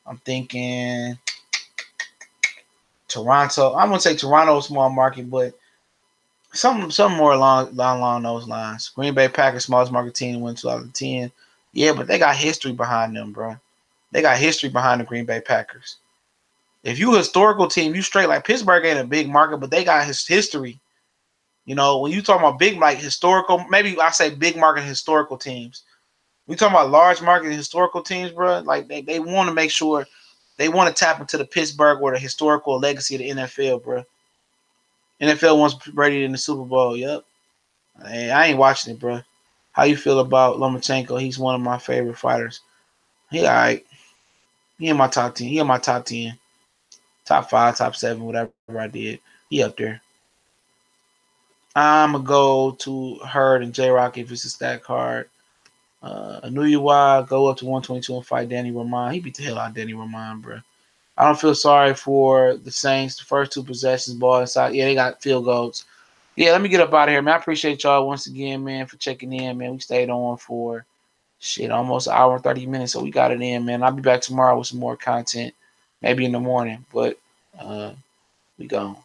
I'm thinking Toronto. I wouldn't say Toronto is a small market, but something more along those lines. Green Bay Packers, smallest market team, win 2 out of 10. Yeah, but they got history behind them, bro. They got history behind the Green Bay Packers. If you a historical team, you straight like Pittsburgh ain't a big market, but they got his history. When you talk about big like historical, maybe I say big market historical teams. We talking about large market historical teams, bro. Like they want to make sure they want to tap into the Pittsburgh or the historical legacy of the NFL, bro. NFL wants Brady in the Super Bowl. Yep. Hey, I ain't watching it, bro. How you feel about Lomachenko? He's one of my favorite fighters. He all right. He in my top 10. He in my top 10. Top 5, top 7, whatever I did. He up there. I'm going to go to Hurd and J-Rock if it's a stack card. Anuyuwa, go up to 122 and fight Danny Roman. He beat the hell out of Danny Roman, bro. I don't feel sorry for the Saints. The first 2 possessions, ball inside. Yeah, they got field goals. Yeah, let me get up out of here, man. I appreciate y'all once again, man, for checking in, man. We stayed on for, almost an hour and 30 minutes, so we got it in, man. I'll be back tomorrow with some more content, maybe in the morning, but we gone.